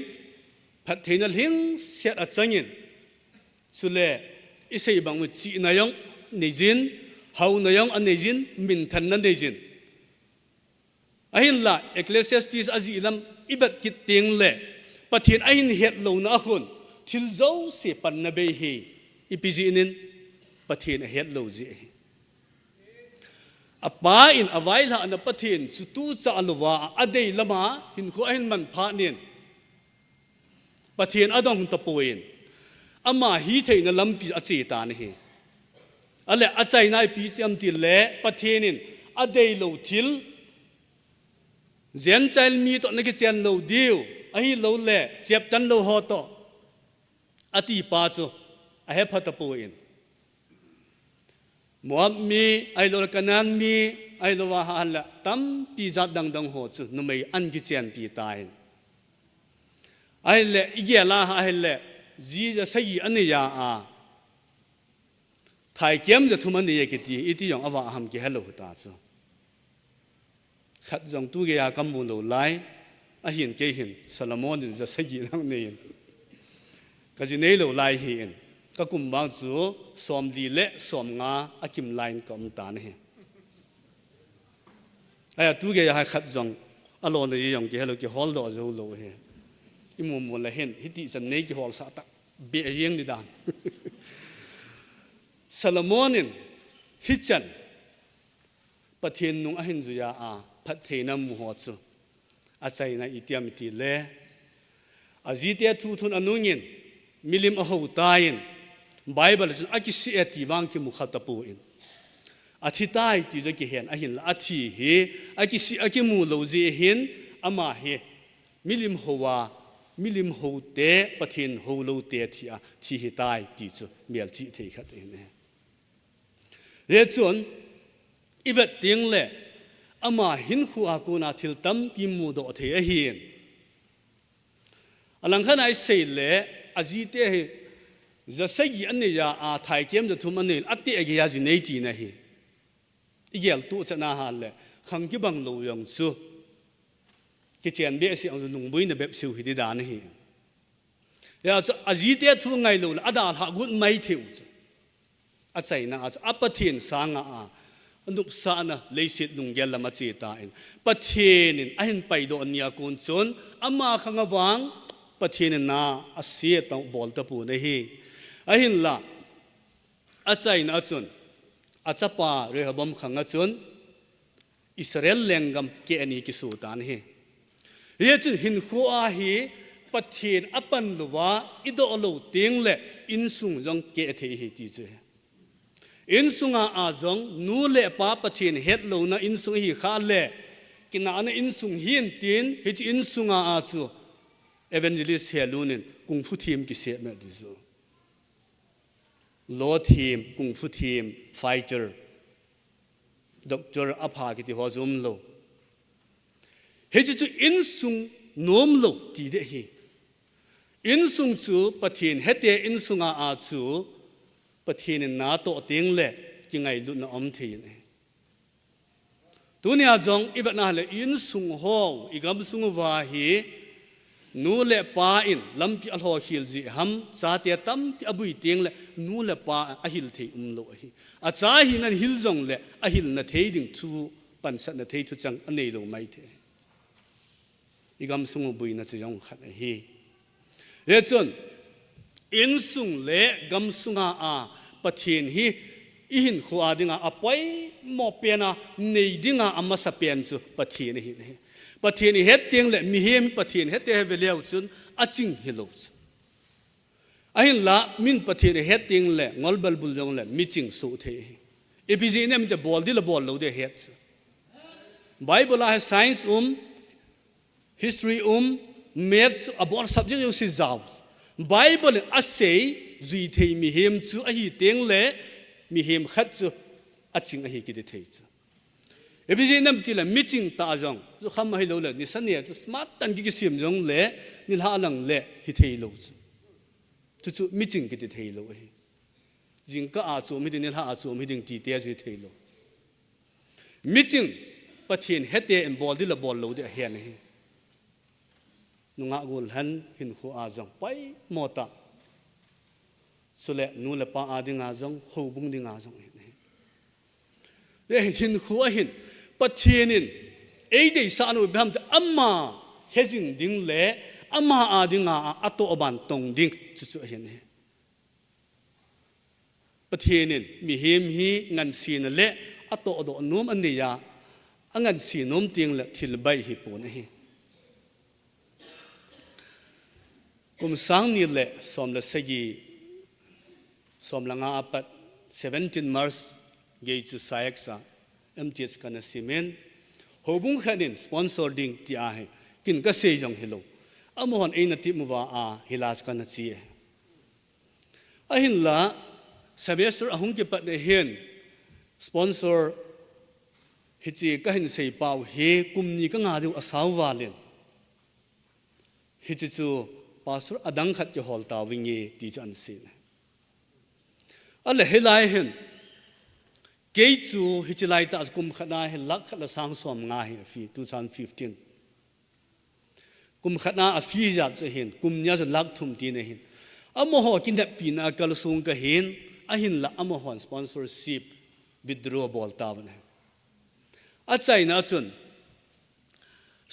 พัดเทนลิงเสียอัจฉริยสุเล่อิเซบังมุจีนายองนิจินเฮานายองอันนิจินมินทันนันนิจินอาหินละเอกเลเซียสติสอาจิลัมอิบัดกิตติงเล่ปะเทนอาหินเฮดโลนาคนทิลโซเสปันนเบเฮอิปิจินินปะเทนเฮดโลจีอป้าอินอวัยละอันปะเทนสุตูจะอลวาอเดยละมาหินขวาหินมันพาเนียนปะเทนอดองหุนตะโปอินอามาฮีเทนลำปีอเจตานเฮอะไรอาใจนายปีเสียมติเล่ปะเทนินอเดยโลทิลเจนใจมีตัวนักเจนโลดิวอหิโลเล่เจ็บจันโลฮอตอติปาจูอเฮพัตตะโปอินมัวมีไอโลกันนั้นมีไอโลว่าฮันละตั้มปีจัดดังหัวจุนุ่มไม่อันกิเจนตีตายไอเล่อีเกล่าไอเล่จีจะใส่อันนี้ยาไทยเกมจะทุ่มอันนี้กิตีอีที่ยองอวาฮัมกิเฮโลตาจูขัดจงตู้เกียกำมุนโลไลอาหินเกหินซาลามอนจะใส่ทั้งนี้ก็จะเนี่ยโลไลหินก็กุมบางจูสอมดีเละสอมงาอากิมไลน์ก็มตาเนี่ยไอ้ตู้เกียให้ขัดจงอารมณ์เนี่ยยังเกี่ยวกับฮอลล์ดอจูโลเฮอิมุมมุลเห็นฮิติจะเนี่ยกี่ฮอลล์สัตว์เบียยังดิดานซาลามอนินฮิจันปะเทนนุงอาหินจุยาพัดเทนมุหัวจูอาศัยในอิติยามิติเล่อาจิตยาทุทุนอนุญินมิลิมอหูตายินไบเบิลจนอากิสิเอติวังกิมุขตะปูอินอธิตายที่จะกิเห็นอาหินละอธิเฮอากิสิอากิมูโลเจเห็นอามาเฮมิลิมหัวมิลิมหูเตะปะเทนหูโลเตะที่เฮตายที่จะเมียลจิเทขัดเองเนี่ยเรื่องส่วนอีบัดเตียงเล่อามาหินขัวกูนาทิลตัมกิมูโดเทเฮียนอลังขันไอเซเล่อาจิเตเฮจะใส่อันนี้ยาไทยเกมจะทุ่มอันนี้อัติเอกยาจิเนจีนะเฮอีเกลตัวจะน่าหันเล่ขังกิบังโลยองซูกิเจนเบสเอาหนุ่มบุยนแบบสิวหิดิดานเฮยาจะอาจิเตทุ่งไงโลละอดาหักกุนไม่เที่ยวจ้ะอาศัยนะอาจอัปเทนสางนุกสานะเลยสิลุงเกลละมาเจตาอินปะเทนินอาหินไปโดนเนียกุนจนอามาขังวังปะเทนินนาอาเซียตองบอลตะปูนะเฮอาหินละอาศัยนะจนอาจปาเรือบ่มขังจนอิสราเอลแรงกำเกนีกิสูตานเฮเรื่องจนหินขัวเฮปะเทนอปันลวะอิดอโลเตียงเละอินสุงจงเกเทเฮติเจอินสุงอาจงนูเล่ป้าปะเทนเฮ็ดโลนะอินสุงฮีข้าเล่กินอันอินสุงฮีนตีนเฮจิอินสุงอาจูเอเวนเจลิสเฮลูนินกุงฟูทีมกิเสเมดิจูโลทีมกุงฟูทีมไฟเตอร์ด็อกเตอร์อภากิติหัวซุมโลเฮจิจูอินสุงโนมโลตีเดฮีอินสุงจูปะเทนเฮ็ดเดอินสุงอาจูปะเทนนาโตเตียงเล่จิงไงลุนอมเทนตัวเนี้ยจงอีบัดนาเลอินสุงห้องอีกำสุงวาฮีนูเล่ป้าอินลำพิอัลฮอฮิลจีฮัมซาเตียตัมพิอบุยเตียงเล่นูเล่ป้าอหิลเทอุมโลฮีอาจาฮีนันฮิลจงเล่อหิลนาเทดิ่งทูปันสันนาเททุจังอันเนโลไม่เทอีกำสุงบุยนาจะยองขัดฮี เลจนอินสุงเละกำสุงอาปะเทียนฮีอิหินขวาดิงอาไปหมอเปียนะในดิงอามาสเปียนจูปะเทียนฮีปะเทียนเฮ็ดเตียงเละมีเฮมปะเทียนเฮ็ดเตเวเลียวจุนอาจิงเฮโลจอาหินละมินปะเทียนเฮ็ดเตียงเละงอลเบลบุลจงเละมิจิงสุเทเอพิจีเนี่ยมันจะบอลดิละบอลเราเดเฮ็ดไบเบิลให้ science history maths about subject you see zaus Bible assay zui thei mi hem chu a hi teng le mi hem khat chu a ching a hi ki de thei chu e bi nam ti la meeting ta jong zu kham hi lo le ni san ne chu smart tan ki sim jong le ni la lang le hi thei lo chu chu meeting ki de thei lo hi jing ka a chu mi de ni la a chu mi ding ti te zui thei lo meeting pathin hete en bol di la bol lo de hian hi nunga gul han hin khu a jong pai mota sule nu le pa a ding a jong ho bung ding a jong le hin khu a hin pathinin ei dei sa nu bam amma hejing ding le amma a ding a ato ban tong ding chu chu hin he pathinin mi hem hi ngan sin le ato do num an ni ya angan si num ting le thil bai hi pu na hi kum sang ni le som le segi som langa apat 17 March ge chu saeksa mts kana simen hobung khanin sponsor ding ti a he kin ka se jong hello amon eina ti muwa a hilas kana chi a hin la semester ahung ke pat de hen sponsor hichi ka hin sei pau he kumni ka nga du asaw walen hichi chu pastor adang khat ke hol ta wingi ti chan sin ale helai hen ke chu hichi lai ta kum khana he lak khala sang som nga he fi 2015 kum khana a fi ja che hen kum nya ja lak thum ti ne hen amo ho kin da pina kal sung ka hen a hin la amo hon sponsorship withdraw bol ta ne a chai na chun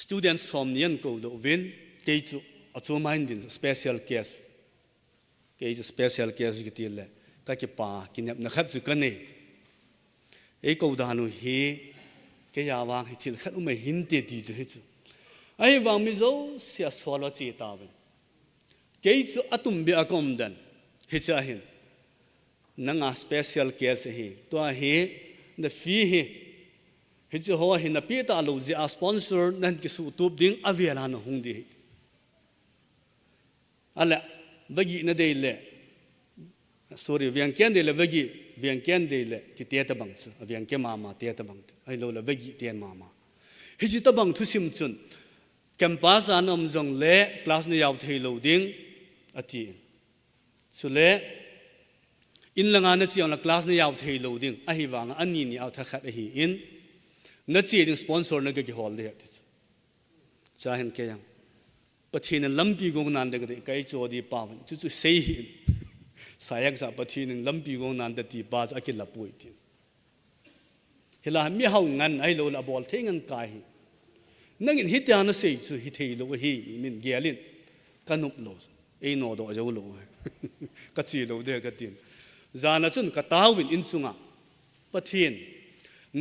students from nian ko do win ke chu a chu mind din special case ke chu special case ki til le ka ki pa ki nep na khat chu ka ne ei ko da nu hi ke ya wang hi til khat umai hin te ti chu hi chu ai wang mi zo sia swalo chi ta wen ke chu atum bi akom dan hi cha hin nanga special case hi to hi the fee hi hichi ho hin na pi ta lo ji a sponsor nan ki su tup ding aviala na hung di ala vagi na de le sorry vian ken de le vagi vian ken de le ti te ta bang chu vian ke mama te ta bang ai lo la vagi ten mama hichi ta bang thu sim chun campus an om jong le class na yaw thei lo ding ati su le in langa na chi on la class na yaw thei lo ding a hi wang ani ni aw tha khat a hi in na chi ding sponsor na ke hol de ti cha hen ke yang pathin lampi gong nan de ke kai cho di pa chu chu sei hi sayak sa pathin lampi gong nan de ti ba a ke la pui ti hila mi hau ngan ai lo la bol thengan kai hi nangin hi ta na sei chu hi thei lo hi min gelin kanup lo ei no do jo lo ka chi lo de ka tin zana chun ka tawin in sunga pathin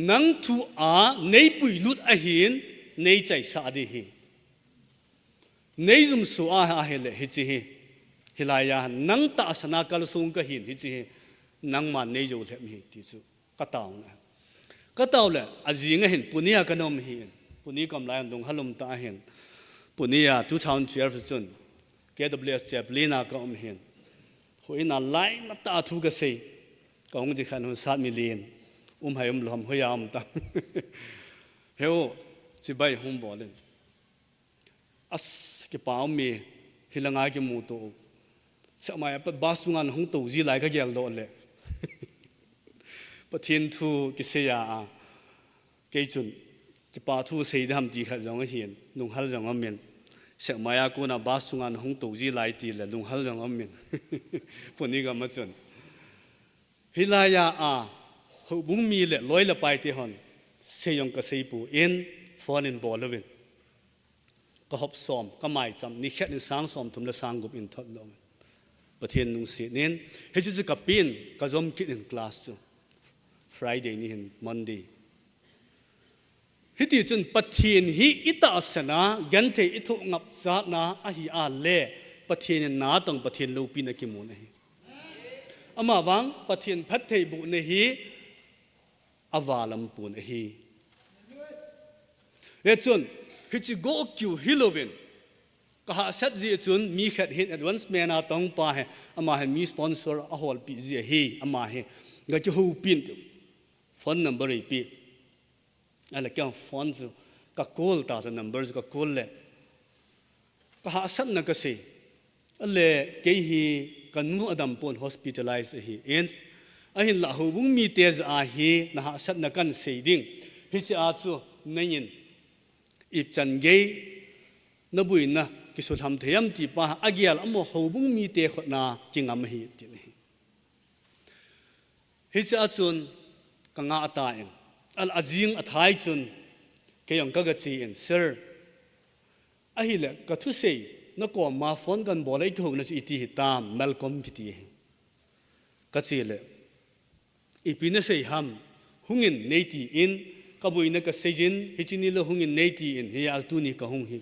nang thu a nei pui lut a hin nei chai sa di hi nei zum su a ha hele hi chi hi hilaya nang ta sana kal sung ka hin hi chi hi nang ma nei jo le mi ti chu ka taw le a jinga hin punia kanom hi puni kam lai dong halum ta hin punia 2012 chun KWS chaplina ka hin hoina lai na ta thu ka sei ka hong ji khan hu 7 million hai lom hoyam ta heo si bai hum bolen as ke paw mi hilanga ke mu to samay pa basungan hong to ji lai ka gel do le pathin thu ki se ya ke chun ki pa thu sei dam ji kha jong hian nung hal jong amen samaya ko na basungan hong to ji lai ti le lung hal jong amen puni ga ma chun hilaya ho bung mi le loi la pai te hon se yong ka sei pu in phone in bol lewin ก็หอบซ้อมก็ไม่จำนี่แค่ในสางซ้อมทุมละสางกุบอินทอดลงประเทศนุ่งเสียเน้นเฮ้ยจะกับปีนก็จอมคิดในคลาสFriday นี่เห็น Monday ฮิติจนประเทศฮีอิตาสนะกันเทอิทุงับซานะอาฮิอาเล่ประเทศนาต้องประเทศลูปีนักิมูนฮีอามาวังประเทศพัทเทบุนฮีอาวาลัมปูนฮีเอจนฮิจิโกคิวฮิโลวินก็หาเซตจีจนมีขัดเห็น advance เมนาต้องป้าเฮอามาเฮมีสปอนเซอร์อาฮอลปีจีฮีอามาเฮก็จะหูปินphone number อีปีอะไรก็ phone ก็ call ตาจะ number ก็ call เลยก็หาสันนักสิอะไรเกี่ยกันนู้อดัมปน hospitalize ฮีเอ็นไอ้หินละหูบุ้งมีเตจอาฮีนะหาสันนักกันสิดิ่งพิจารณาในยินอิบจันเกยนบุยนะกิสุทำเทียมจีป้าอากิยาลอโมหูบุ้งมีเตขนาจิงอมฮีตินี่พิจารณากังอาตาเองอัลอาจิงอัฐายจุนเกี่ยงกักจีเองเซอร์อาฮิเลกัทุเซย์นักว่ามาฟอนกันบอลไอ้เขาเนี่ยอิติฮิตามเมลคอมพิธีกัจีเลอีปีนั้นเซย์ฮัมหุงินเนตีอินกับบุยนักเซจินฮิจินิลหุงินเนตีอินเฮียอัลตุนีกับหุงฮิ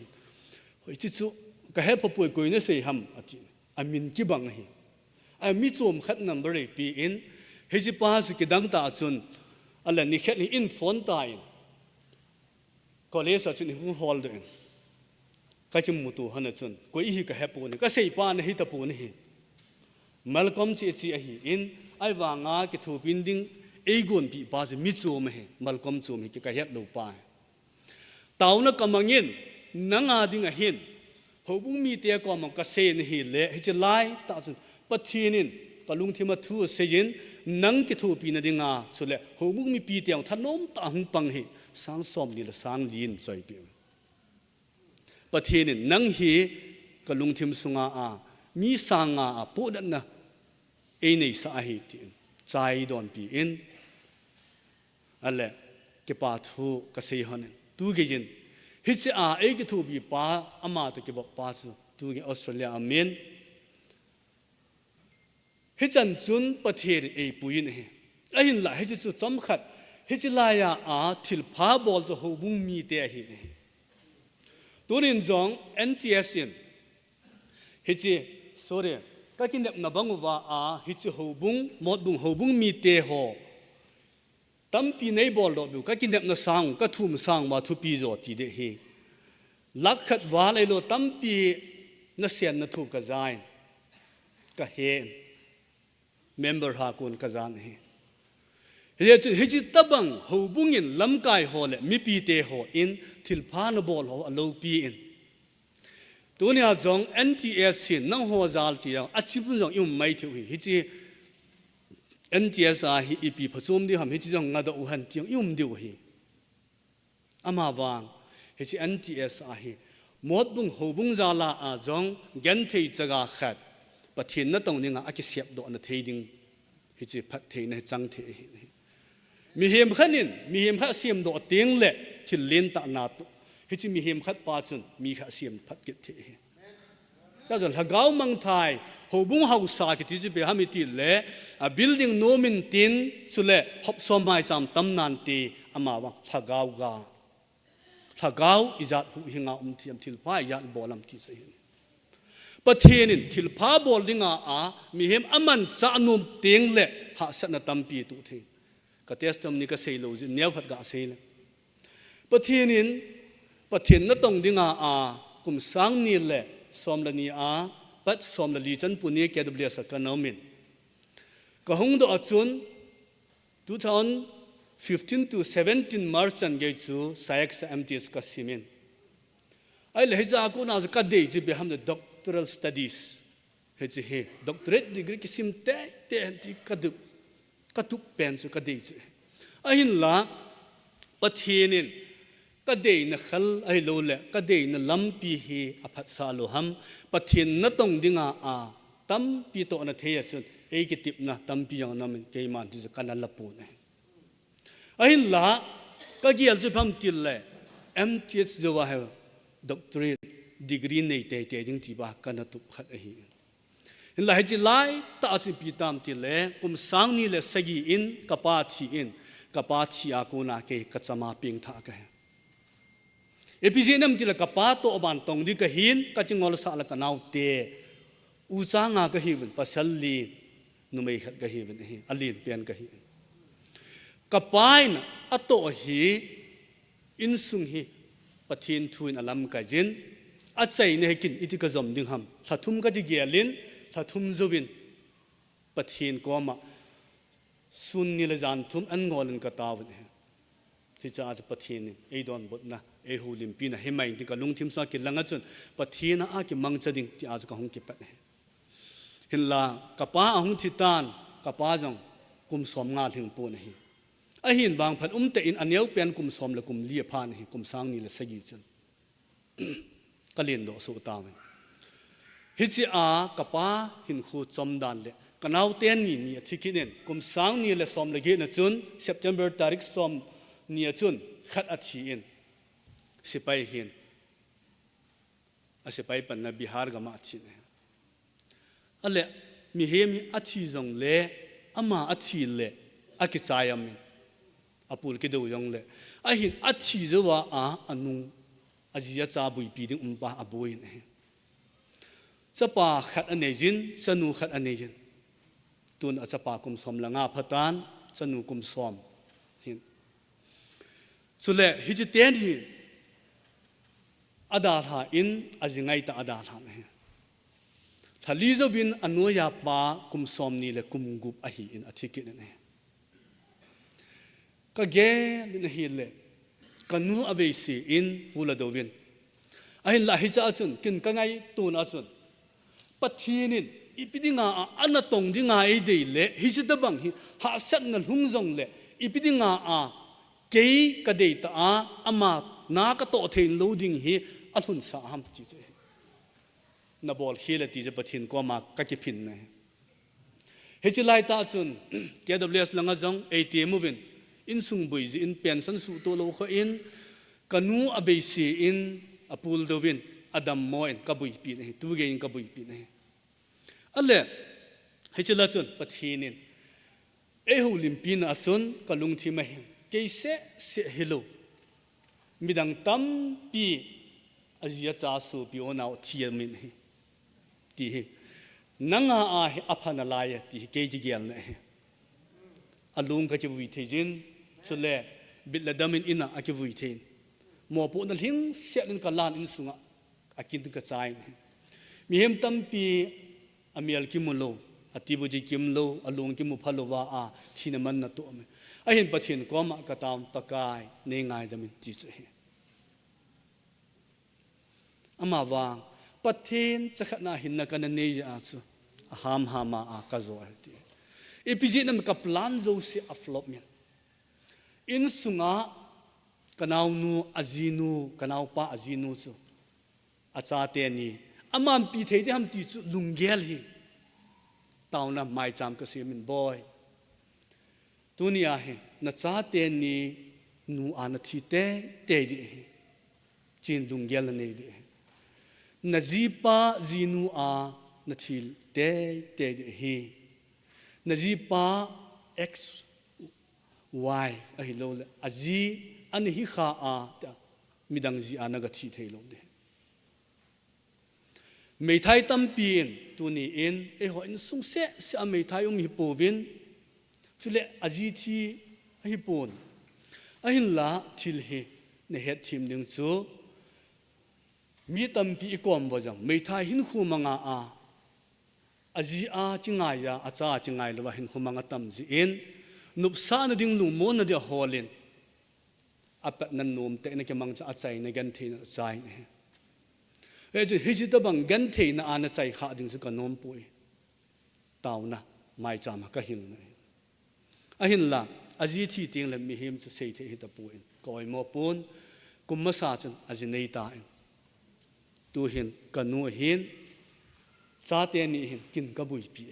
ฮิจิจุกับเฮปปุยกุยนั้นเซย์ฮัมอติอามินกิบังฮิอามิจอมขัดนัมเบอร์ปีอินฮิจิป้าสุกิดังตาจุนอะไรนี่แค่นี้อินฟอนตายก็เลยสัจจุนี่หุ่นฮอลเดนก็จะมุตุหันจุนก็อีกก็เฮปูนี่ก็เสียป้านี่ตะปูนี่มาลคอมซีซีอินไอ้วางาคิทูปินดิ้งเอกุนปีป้าจะมิจูมเฮมาลคอมจูมเฮก็เฮปลูป้าตาวนักกำมังยินนังอาดิ้งเห็นหูบุ้งมีเตียก็มันก็เซนเฮเละฮิจะไล่ตาจุนปัทยินก็ลุงที่มาทูเซจินนังกิทูปีนดิงาสุดเลยหูมุกมีปีเตียงท่านน้อมตาหงปังเหสังสมนี่ละสังลีนใจเปียวประเทศนี่นังฮีก็ลุงทิมสุงามีสังอาปูดันนะเอเนสาเหตุใจดอนปีอินอะไรเก็บปาทูก็เสียหันตูเกจินฮิตเอกิทูปีป้าอามาตุเก็บบอกป้าสุตูเกออสเตรเลียอเมนฮิจันจุนประเทศเอปุยนี่ไอ้หินละฮิจิจุจำขัดฮิจิลายาทิลพาบอลจะหูบุ้งมีเตะหินตัวนี้จง NTS ฮิจิ sorry ก็กินเด็บนับบังว่าฮิจิหูบุ้งหมดบุ้งหูบุ้งมีเตะหัวตั้มปีในบอลดอกบิวก็กินเด็บนับสังก็ทุ่มสังว่าทุปีโจตีเดฮีลักขัดว่าเลยโลตั้มปีนักเสียนนักทุกกระจายก็เฮmember หาคนกระจายเฮียจะเฮจิตบังหูบุ้งอินลำกายหัวเลยมีปีเตะหัวอินทิลพานบอลหัวอโลปีอินตัวนี้จง NTS สินั่งหัวจาลที่เราอาชีพจงยุ่งไม่ถึงเฮจิ NTS อีปีผสมดีหำเฮจิจงงาดอุหันที่ยุ่งดีกว่าอามาวังเฮจิ NTS หมดบุ้งหูบุ้งจาลาจงกันเทจกาขัดประเทศนั้นตรงนี้อากิเสียบโดนเทดิงฮิจิพัดเทนจังเทมีเหียมขันินมีเหียมขัดเสียมโดดเตียงเละที่เล่นตานาตุฮิจิมีเหียมขัดปาจุนมีขัดเสียมพัดกิเทก็จนหากเอามังไทยหูบุ้งเฮาสากิที่จะไปหามิติเละbuilding โนมินตินสุเละฮอบสมัยจำตำนานตีอามาวังหากเอากาหากเอาอิจัดหูหิงาเทียมทิลพายยันบอลำที่เสียประเทศนี้ทิลพาบอลดิงมีเห็นอามันจะนุ่มเตียงเละหาสันตัมปีตุเทก็เทสต์นี้ก็เซลล์เนียวพัดกาเซลประเทศนี้ประเทศนั้นตรงดิงกุมสังนี่แหละสมละนี่ปัดสมละลีจันปุนีแกดับเลียสกันน้อมินก็หงดอจุน2015 to 17 March อันเกิดจูไซเอ็กซ์MTS ก็ซิมินไอ้เลยจะกูน่าจะกัดเดี๋ยวจะไปทำthe doctoral studies เฮ้ยเฮ้ doctorate degree กิสิมเตะที่กัดเป็นสุกัดเดี๋ยวไอ้หินละประเทศนี้กัดเดี๋ยวนักขัลไอ้โลเล่กัดเดี๋ยวนักล้ำปีเฮอภัสสาโลหัมประเทศนั้นต้องดิ่งตั้มปีโตนักเทียจนเอกิติบนะตั้มปีอย่างนั้นมันเกี่ยมันที่จะกันนั่นละปูนะไอ้หินละก็เกี่ยวจะพัมติลเลยMTS จะว่าเหรอ doctorate degree nei te te ding ti ba kana tu khat a hi in la ji lai ta chi pi tam ti le sang ni le sagi in kapa thi a ko na ke ka chama ping tha ka epigenam ti la kapa to ban tong di ka hin ka chingol sa la ka nau te u cha nga ka hi bin pasal li nu mai khat ka hi bin hi alin pen ka hi kapain ato hi in sung hi pathin thuin alam ka jin a chai ne kin iti ka zom ding ham thathum ka ji gelin thathum zowin pathin ko ma sun ni le jan thum an ngolin ka taw ne ti cha as pathin ei don bot na e hu lim pi na hemai ti ka lung thim sa ki langa chun pathina a ki mang chading ti as ka hung ki pat hin la kapa ahung thi tan kapa jong kum som nga thing pu na hi a hin bang phat te in aneu pen kum som le kum lia phan hi kum sang ni le sagi chun kalin do so ta men hi chi a kapa hin khu chom dan le kanau ten ni thikinen kum sang ni le som le ge na chun September tarik som ni chun khat a thi in sipai hin a sipai pan na Bihar ga ma thi ne ale mi he mi a thi jong le ama a thi le a ki chayam min apul ki do yong le a hin a thi zowa a anung ajia cha bui pi ding umpa aboi ne chapa khat ane jin sanu khat ane jin tun a chapa kum som langa phatan sanu kum som hin sule hi ji ten hi adar ha in ajingai ta adar ha ne thali zo bin anoya pa kum som ni le kum gup a hi in athiki ne ka ge ni hi le kanu ave si in pula dovin ahin la hi cha chun kin ka ngai tu na chun pathinin ipidinga ana tong dinga ei dei le hi si da bang hi ha sat na hung jong le ipidinga a kei ka dei ta a ama na ka to thein loading hi alhun sa ham ti je na bol hila ti je pathin ko ma ka ki phin ne he chi lai ta chun KWS langa jong ATM movin in sung bui ji in pension su to lo kho in kanu abei si in apul dovin adam moin ka bui pi ne tu ge in ka bui pi ne ale he chi la chun pathinin e hu lim pi na chun kalung thi ma hin ke se hello midang tam pi azia cha su pi ona thiam min hi ti hi nanga a aphana la ya ti ke ji gel ne alung ka chi vui thejin chule biladamin ina aki vui thein mo po na hing setin ka lan in sunga akin ka chai mi hem tampi amial ki mulo atibu ji kim lo alung ki mu phalo wa a thina man na to me a hin pathin ko ma ka tam takai ne ngai damin ti che ama wa pathin chakna hin na kan ne ya chu ham hama a ka zo ti epijinam ka plan zo si aflop men in sunga kanau nu azinu kanau pa azinu chu acha te ni amam pi thei de ham ti chu lungel hi tauna mai cham ka semin boy tunia he na cha te ni nu ana thi te de chin lungel ne de na zipa zinu a na thil te de hi na zipa x y a hi lo aji an hi kha a ta midang ji anaga thi thei lo de mei thai tam pin tu ni in e ho in sung se a mei thai hi povin chule aji thi hi pon a hin la thil hi ne het thim ding chu mi tam pi kom bo jang mei thai hin khu manga a aji a chingai ya acha chingai lo hin khu manga tam ji in nup sa na ding lu mo na de holin apat nan nom te na ke mang cha achai na gan the na chai ne e je hi ji ta bang gan the na ana chai kha ding su ka nom pui taw na mai cha ma ka hin ne a hin la aji thi ting la mi him chu sei the hi ta puin koi mo pun kum ma sa chen aji nei ta tu hin ka nu hin cha te ni hin kin ka bui pi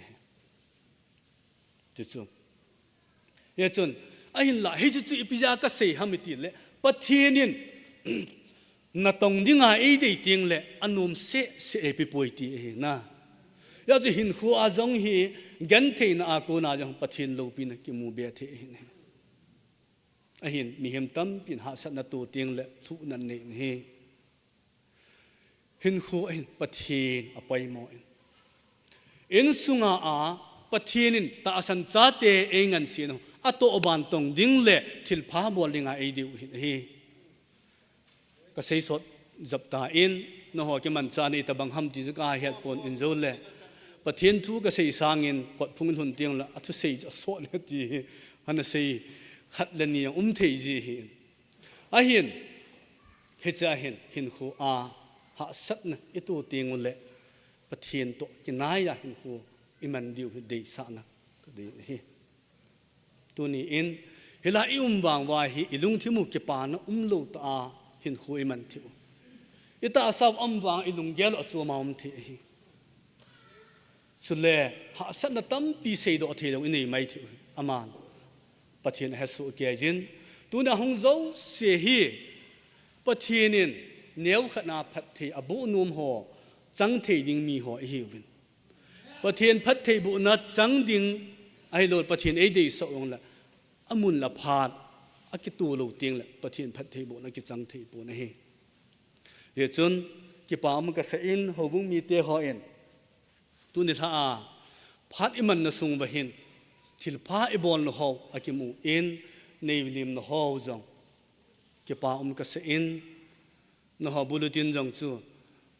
chu chu ye chun a hin la hi chu ipija ka sei hamiti le pathinin na tong dinga ei dei ting le anum se epi poiti he na ya ji hin khu a jong hi gan the na a ko na jong pathin lo pin ki mu be the hin a hin mi hem tam pin ha sat na tu ting le thu nan ne he hin khu hin pathin apai mo in sunga a pathin ta asan cha te engan sin ato oban tong ding le thil pha bol linga ei diu hin he ka sei sot zapta in no ho ke man cha ni tabang ham ti ka het pon in zo le pathin thu ka sei sangin kot phung hun tiang la athu sei so le ti han sei khat le ni thei ji hi a hin he cha hin khu a ha sat na itu ting le pathin to ki na ya hin khu iman diu dei sa na ka dei hi tu ni in hela i wang wa hi ilung thimu ke pa na lo ta hin khu iman thiu ita saw wang ilung gel achu ma thi hi sule ha sat na tam pi sei do the lo nei mai thiu aman pathin ha su ke jin tu na hong zo se hi pathinin neu khana phat the abu num ho chang thei ding mi ho hi win pathin phat thei bu na chang ding ai lo pathin ei dei so ong la amun la phat akitu lo ting la pathin phat thei bu na ki chang thei pu na he ye chun ki pa ma ka sa in ho bung mi te ho en tu ni tha a phat iman na sung ba hin thil pha e bol no ho akimu in nei lim no ho jong ki pa ka sa in no ho bulletin jong chu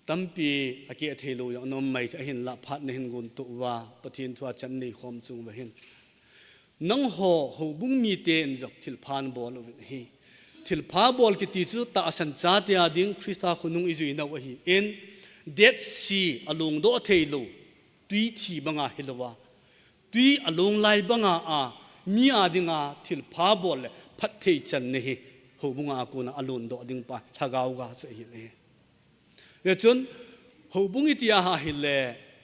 tampi aki athelo yo nom mai tha hin la phat ne hin gun tu wa pathin thua chan nei khom chung ba hin nang ho bung mi te en jok thil phan bol hi thil pha bol ki ti chu ta asan cha te ading krista khunung izui na wa hi in dead sea along do thelo tui thi banga hilowa tui along lai banga a mi adinga thil pha bol phat thei chan ne hi ho bunga ko na alun do ding pa thagaw ga che hi le ye chun ho bungi tia ha hi le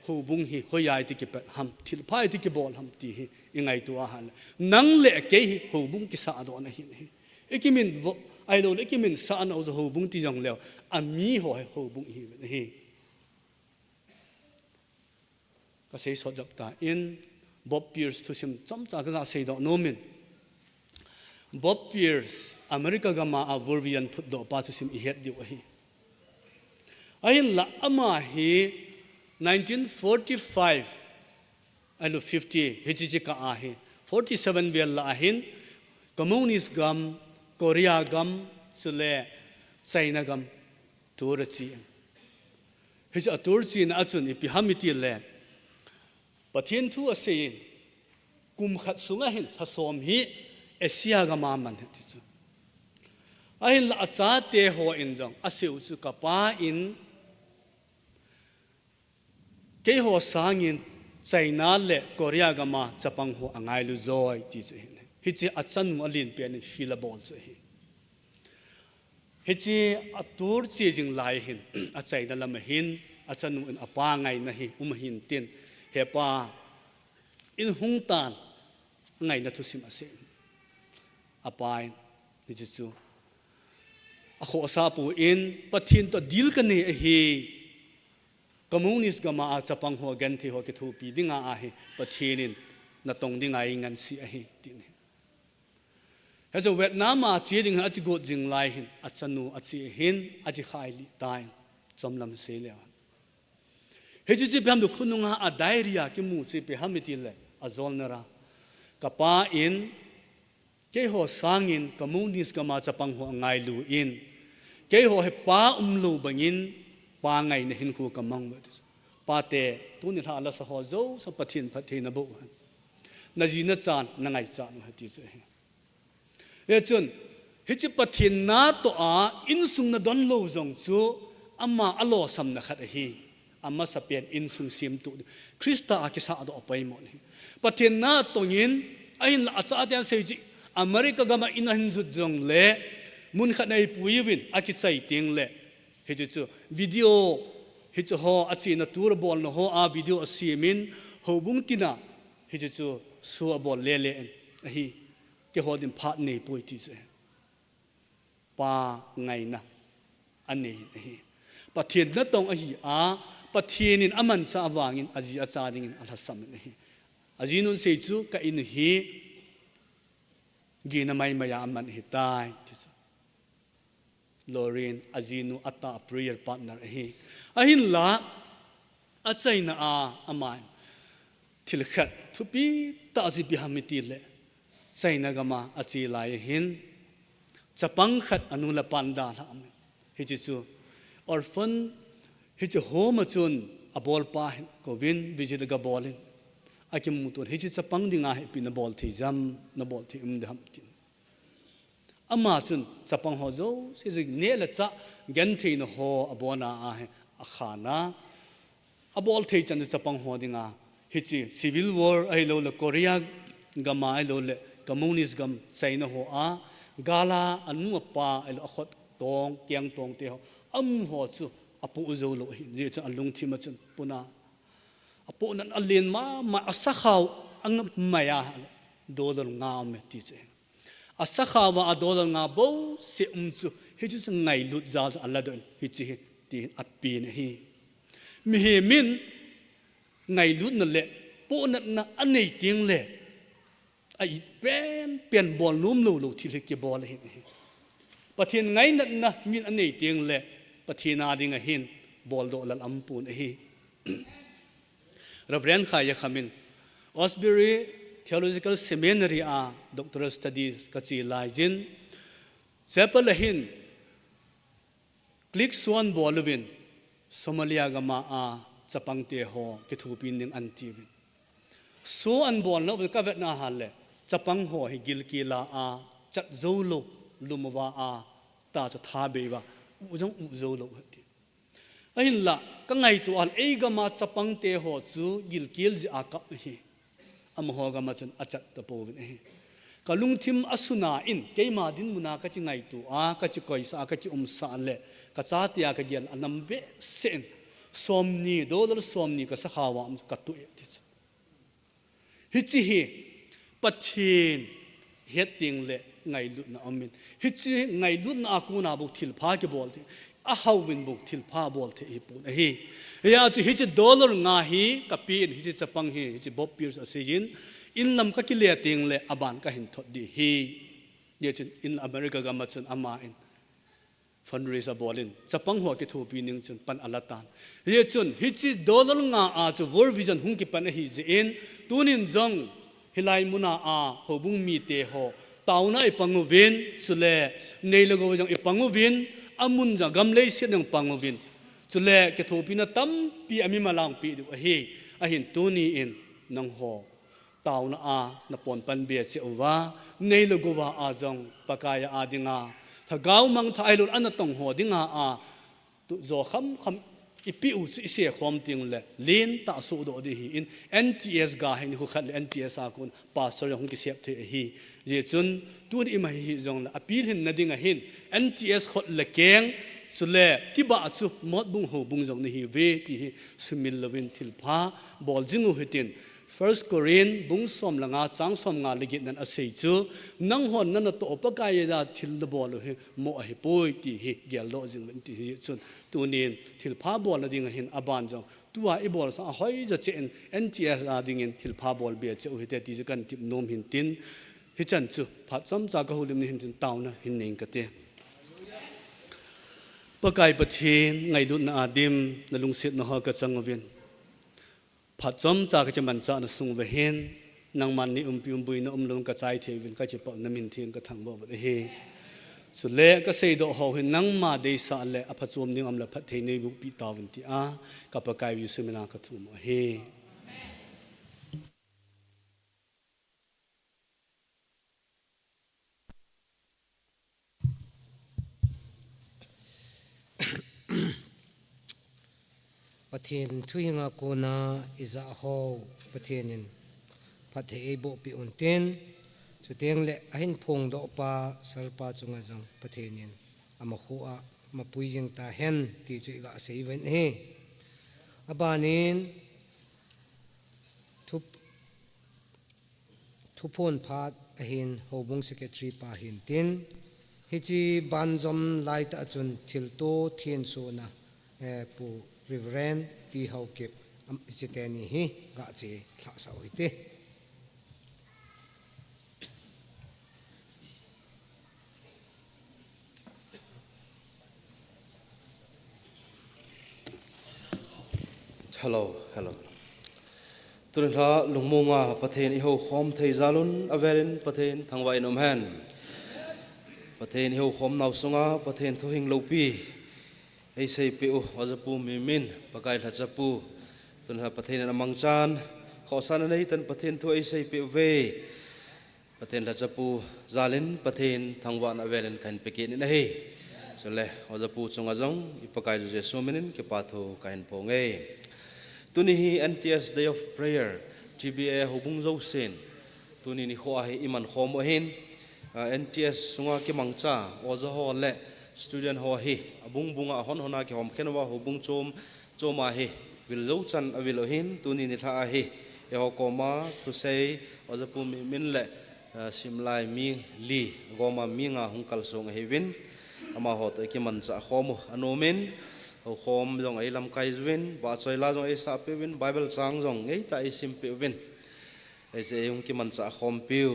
ho bung hi hoyai ti ki pat ham thil phai ti ki bol ham ti hi ingai tu a han nang le ke hi ho bung ki sa do na hi ekimin ai lo ekimin sa na ho bung ti jong le ami ho bung hi ka sei so jap ta in Bob Pierce thu sim cham cha ga sei do no min Bob Pierce America ga ma a Verbian put do pa thu sim I het di wa hi ayin la ama hi 1945 alo 50 hiji ka a hi 47 vel la hin communist gam Korea gam sule China gam turchi hiji a turchi na achun I pi hamiti le pathin thu ase kum khat sunga hin thasom hi Asia ga ma man ti chu ahin la acha te ho in jong aseu chu ka pa in ke ho sangin China le Korea ga ma chapang ho angai lu zoi ti chu hi chi achan mu alin pe ni filabol chu hi chi atur chi jing lai hin a China lam hin achan nu in apa ngai na hi hin tin hepa in hung tan ngai na thu sim ase apai ni chu a kho sa pu in pathin to dil ka ne hi communist ga ma a chapang ho gan thi ho ki thu pi dinga a hi pathinin na tong dinga ngan si a hi tin ha zo Vietnam ma chi ding ha chi go jing lai hin a chanu a chi hin a chi khai li tai chomlam se le he chi pam du khununga a diarrhea ki mu chi pe hamiti le a zolnara kapa in ke ho sangin communist ka ma chapang ho ngai lu in ke ho he pa lu bangin pa ngai na hin khu ka mang pa te tu ni tha la sa ho zo sa pathin pathin na bo na ji na chan na ngai chan ha ti che ye chun he chi pathin na to a in sung na don lo jong chu amma alo sam na khat hi amma sapian in sung sim tu Krista akisa ado apai mo ni pathin na to ngin ain la acha tian sei ji America gama inahin zu jong le mun khat nei puiwin akisai ting le he chu video he chu ho achi na tur bol no ho a video asimin ho bung tina he chu su bol le le hi ke ho din phat nei pui ti se pa ngai na อันนี้ประเทศนั้นต้องอหิอาประเทศนินอมันสาวางินอาจีอาจารย์งินอัลฮัสซัมนี่อาจีนุนเสจูก็อินฮีกีนไม่มายามันฮิตายลอเรนอาจีนุอัตตาพรียร์พาร์ทเนอร์ฮีอาหินละอาใจน่าอามันทิลขัดทุบีตาจีบิฮามิติเลใจน่ากมาอาจีลายหินจะปังขัดอนุลปันดาละอเมฮิจิจูออร์ฟันฮิจิโฮมาจุนอบอลปาหินก็วินวิจิตกบอลินอากิมุตุฮิจิจะปังดิ่งอาหิปินบอลที่จำนบอลที่เดฮัมตินอามาจุนจะปังหัวโจสิจิเนลจะกันที่นหัวอบอนาอาหิอาขานาอบอลที่จันจะปังหัวดิ่งอาฮิจิซีวิลวอร์ไอโลเลโคเรียกามาไอโลเลคอมมูนิสต์กัมใส่นหัวกาลาอันนัวป้าไอโลขดตองเกียงตองเตียวหัวจูอปูอุโจโลหิเจ้าอันลุงที่มาจุนปุนาอปูนั้นอันเลียนมาอัศขาวอันมายาโดลงาเมติเจอัศขาวว่าโดลงาโบเสียจูฮิจิสไงลุดจาอัลลาดอนฮิจิตีอัดปีนฮีมีเฮมินไงลุดนั่นแหละปูนั้นอันไหนเตียงเล่ไอเปลี่ยนบอลลุ่มลูที่เล็กบอลเห็นประเทศไงนั่นนะมีอันไหนเตียงเล่ประเทศนาดิงเห็นบอลโดลอัมปูนฮีรับเรียนขายขมินออสเบรี theological seminary doctoral studies กัจจิลายจินเซปเลหินคลิกส่วนบอลวินโซมาเลียกามาจะปังเตหอกิทูปินหนึ่งอันทีวินส่วนบอลเราเป็นกัเวนาฮัลเลจะปังหอให้กิลกีลาจัดโจโลลุมวาตาจะท้าเบียวอุจงอุโจโลดีไอ้ละก็ไงตัวอันเอกมาจะปังเตหอจูกิลกีลจะอากับเฮอมหอกมาจนอาจัดตะโปวินเฮก็ลุงทิมอสุนาอินเกยมาดินมุนาก็จะไงตัวก็จะคอยสาก็จะสาเลก็จะตียก็เดียนอันนั้นเบเซนสมนีโดลสมนีก็สักหาวามกัตุเอติฮิจิฮิปัจเจนเฮติงเลไงลุนอามินฮิจิไงลุนอากูนาบุกทิลพาเกบอลที่อาฮาวินบุกทิลพาบอลที่ญี่ปุ่นฮียาจิฮิจิดอลลาร์งาฮีกับปีนฮิจิจะปังฮีฮิจิบ๊อบปีร์สเซจินอินลำก็กิเลติงเลอาบานก็เห็นทอดดีฮีเดี๋ยวจินอินอเมริกาก็มาจนอามาอินฟันรีซาบอลินจะปังหัวกิทูปีนึงจนปันอัลลาตานเดี๋ยวจนฮิจิดอลลาร์งาจะวอร์วิจันหุ่งกิปันฮีจิอินตูนินจงฮิไลมุนาหอบุงมีเตหอตาวน่าไอปังวินสุเลในโลกจังไอปังวินอามุนจังกำเลยเสียงปังวินสุเลกะโทปินะตั้มปีอามิมาลังปีดูเฮอาหินตัวนี้อินนังหอตาวน่าปนปันเบียดเสียว่าในโลกว่าจังปากายดิงาถ้าก้าวมังถ้าไอรุนอันนั้นต้องหอดิงาตุโจคำอีพิวสิเสียความติงเลยเลนตาสูดอดีฮีอิน NTS กาให้นิคุขัด NTS อากุนปาสเรหงกิเสียบเทฮีเจจุนตัวนี้มาฮีจงละอภิหินนัดิงหิน NTS ขดละเกงสุเลที่บ้าจุมดบุงหูบุงจงนี่ฮีเวที่สุมิลลวินทิลพาบอลจิงหูหิติน First Korean บุงสมละงาจังสมงาลิกินันอาศัยจูนังหอนนั่นตัวปกายดาทิลบอลเฮโมอหิปุยที่ฮีเกลโลจิงวินที่ฮีจุนตัวนี้ทิลพาบอลดิ่งหินอาบานจงตัวไอ้บอลสังหอยจะเจน NTS ดิ่งหินทิลพาบอลเบียดเจ้าหิตที่จะกันทิมนมหินตินฮิจันจูพัดซ้ำจากหูลิมหินตินตาวนะหินเองก็เตะปกายประเทศไงลุนอาดิมนลุงเสดนหอกจังวินพัดซ้ำจากจะมันจะนสุงเวหินนางมันนี่ปิบุยนลงกระจายเทวินก็จะปนมินเทียนก็ทั้งบ่บเฮสุดเละก็เสดหอหินนังมาเดสาเละอภัจวมนิงละพัดเทนีบุปิตาวินที่กับปกายวิสุมินากทุมเฮประเทศทุยงาโกนาอิซาโฮประเทศนินพัทเอโบปิอุนเตนจุดเตียงเละหินพงดอกปาสารปาจุงจังประเทศนินอามาขัวมาปุยยังตาเห็นที่จุยกะเสยเวนเฮอบานินทุพพนพาดหินโฮบุงเซกเตรีปาหินติน hi chi ban zom lai ta chun thil to thien su na pu reverend ti hau kip chiteni hi ga che thla sa oite Hello. Tuần thọ lùng mông à pathen iho khom thầy zalun averin pathen thang vai nom han pathen iho khom nau sunga pathen thu hing lopi ei sei pu wazapu mimin pakai thachapu tuần thọ pathen amang chan khosan nei tan pathen thu ei sei pu ve pathen thachapu zalin pathen thang wan averin kan pekin na he sole wazapu chunga jong ipakai ju sominin ke pathu kain ponge tuni hi NTS Day of Prayer GBA hubung zo sen tuni ni kho hi iman khom hin NTS sunga ki mangcha oza ho le student ho hi abung bunga hon hona ki hom khenwa hubung choma hi wil zo chan avilo hin tuni ni tha hi e ho koma to say oza pu min le simlai mi li goma mi nga hungkal song hi win ama hot ki mancha khom anomen khom jong ai lam kai win ba choi la jong ai sa pe win bible chang jong ei ta ai sim pe win ai se yung ki man cha khom piu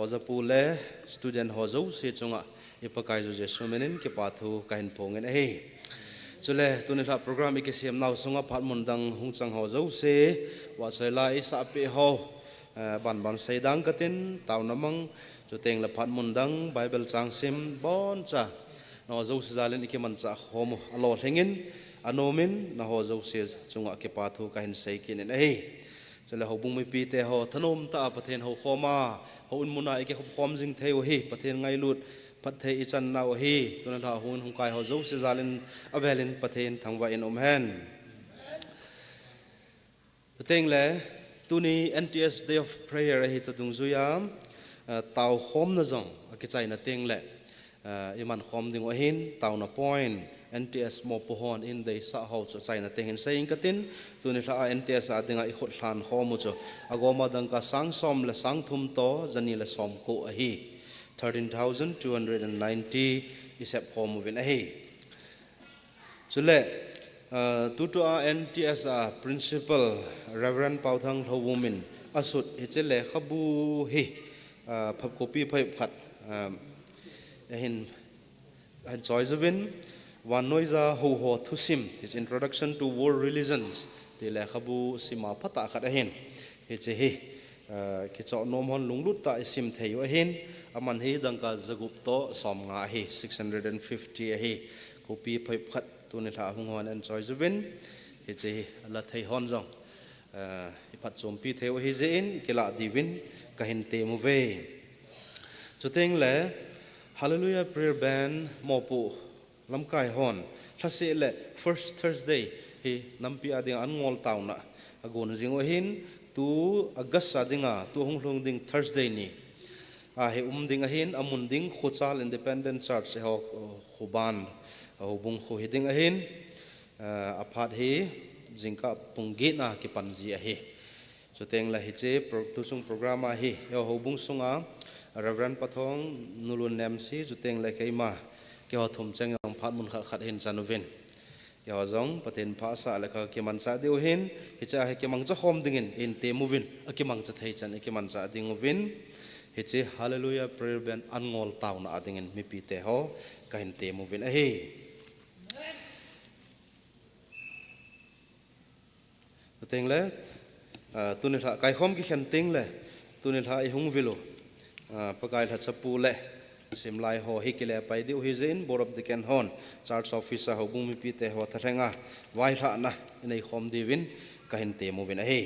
oza pu le student ho zo se chunga ipakai jo je sumenin ki pathu kain pongen ei chule tuni la program ke sem naw sunga phat mun dang hung chang ho zo se wa choi la ai sa pe ho ban sai dang katin taw namang chu teng la phat mun dang bible chang sim bon cha no zo zalen ike man cha khom alo thengin anomin na ho zo se chunga ke pathu ka hin sei kin ei chele ho bung mi pi te ho thanom ta pathen ho khoma ho un muna ike khom jing theu hi pathen ngai lut pat thei i chan naw hi tuna tha hun hung kai ho zo se zalen avelin pathen thangwa in hen pateng le tuni NTS Day of Prayer hi ta dung zuya taw khom na jong ke chai na teng le iman khom ding ohin taw na point NTS mo pohon in dei sa ho cho chai na tengin saying katin tuni tha NTS a dinga i khot thlan khom cho agoma dang ka sang som le sang thum to jani le som ko a hi 13,290 isep khom win a hi chule tu to a NTS a principal Reverend Pauthang Thowomin asut hichele khabu hi phap copy phai phat hin joy zovin one noisa ho ho thusim his introduction to world religions ti le khabu sima phata khat hin he che hi ki chaw nom hon lunglut ta sim thei wa hin aman hi dangka zagup to som nga hi 650 hi copy phai phat tu ne tha hung hon and joy zovin he che la thei hon jong hi phat chom pi theu hi je in kila divin ka hin te mu ve chuteng le Hallelujah prayer band mopu lamkai hon thase le first Thursday hi nampi ading an ngol tauna agon jing hin tu August adinga tu honglong ding Thursday ni a he ding hin amun ding Khochal Independent Church ho Khoban hubung khu hiding hin aphat hi jingka pungge na ki panji a hi chuteng la hi che tu sung program a hi ho hubung sunga Reverend Pathong nulun nemsi juteng le keima ke ho thum chang ang phat mun khat hin chanuvin ya jong pathen pha sa le kha ke man cha deu hin hi cha he ke mang cha khom dingin in te movin ke mang cha thei chan ke man cha ding uvin hi che hallelujah prayer band angol taw na adingin mi pi te ho ka hin te movin a he juteng le tunil ha kai khom ki khan ting le tunil ha i hung vilo pakai tha chapu le simlai ho hikile pai diu hizin board of the ken hon church officer ho bumi pi te ho thalenga vai tha na nei khom divin ka hin te movin a he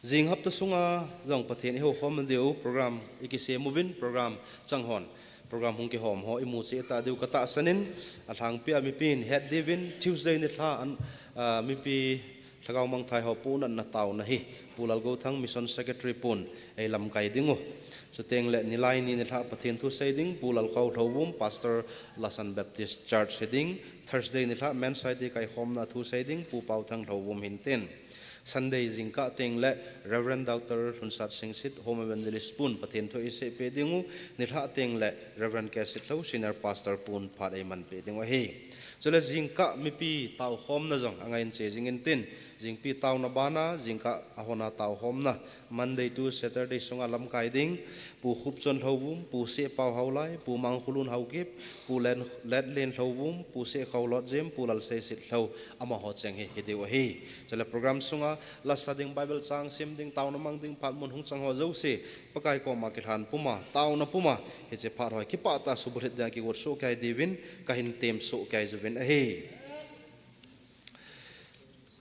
jing hap ta sunga jong pathen ho khom diu program ikise movin program changhon program hung ki hom ho imu che ta diu ka ta sanin athang pia mi pin head divin Tuesday ni tha an mi pi thagaw mang thai ho pun na taw na hi pulal go thang mission secretary pun ei lam kai dingo chuteng le nilai ni tha pathen thu saiding pulal khaw thawum pastor Lasan Baptist Church heading Thursday ni tha men side kai khom na thu saiding pu pau thang thawum hinten Sunday zingka teng le Reverend Dr. Hunsat Singsit Home Evangelist Pun pathen tho ise pe dingu nilha teng le Reverend Kesit Lo Senior Pastor Pun phat ai man pe dingu he chole zingka mi pi tau hom na jong angain che jingin tin jingpi tau na bana jingka ahona tau hom na Monday to Saturday sunga lam kai ding pu khup chon howum pu se pau haulai pu mang khulun haukip pu len let len howum pu se khaulot jem pu lal se sit hlo ama ho cheng he dewa he chale program sunga la sading Bible chang sim ding tau na mang ding phat mun hung chang ho zo se pakai ko ma ke han puma tau na puma he che phat hoi ki pa ta subret da ki wor so kai divin kahin tem so kai zven he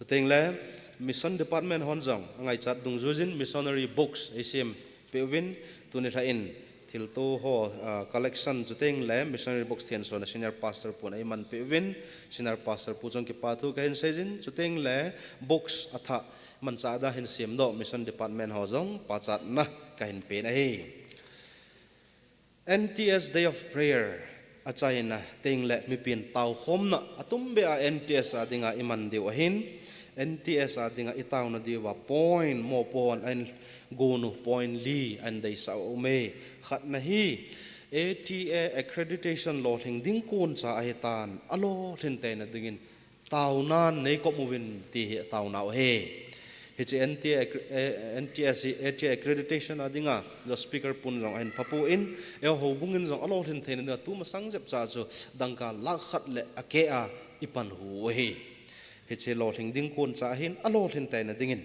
teng le Mission Department Honjong angai chat dung jujin missionary books isim pewin tuni thain thil to ho collection juteng le missionary books thian so na senior pastor pun ai man pewin senior pastor pujong ki pathu kain sejin juteng le books atha man cha da hin sim do Mission Department Hojong pachat na kain pe na hi NTS Day of Prayer achaina teng le mi pin tau khom na atum be a NTS adinga iman deu hin NTS adinga itaw na diwa point mo pon an gonu point li and they sa ume khat na hi ATA accreditation law thing ding kun cha ahitan alo thin te na dingin taw nan nei ko muwin ti he taw na he he NTS ATA accreditation adinga the speaker pun jong an papu in e ho bungin jong alo thin te na tu ma sang jep cha chu dangka lak khat le ake a ipan hu he he lo thing ding kun cha hin alo thin tai na dingin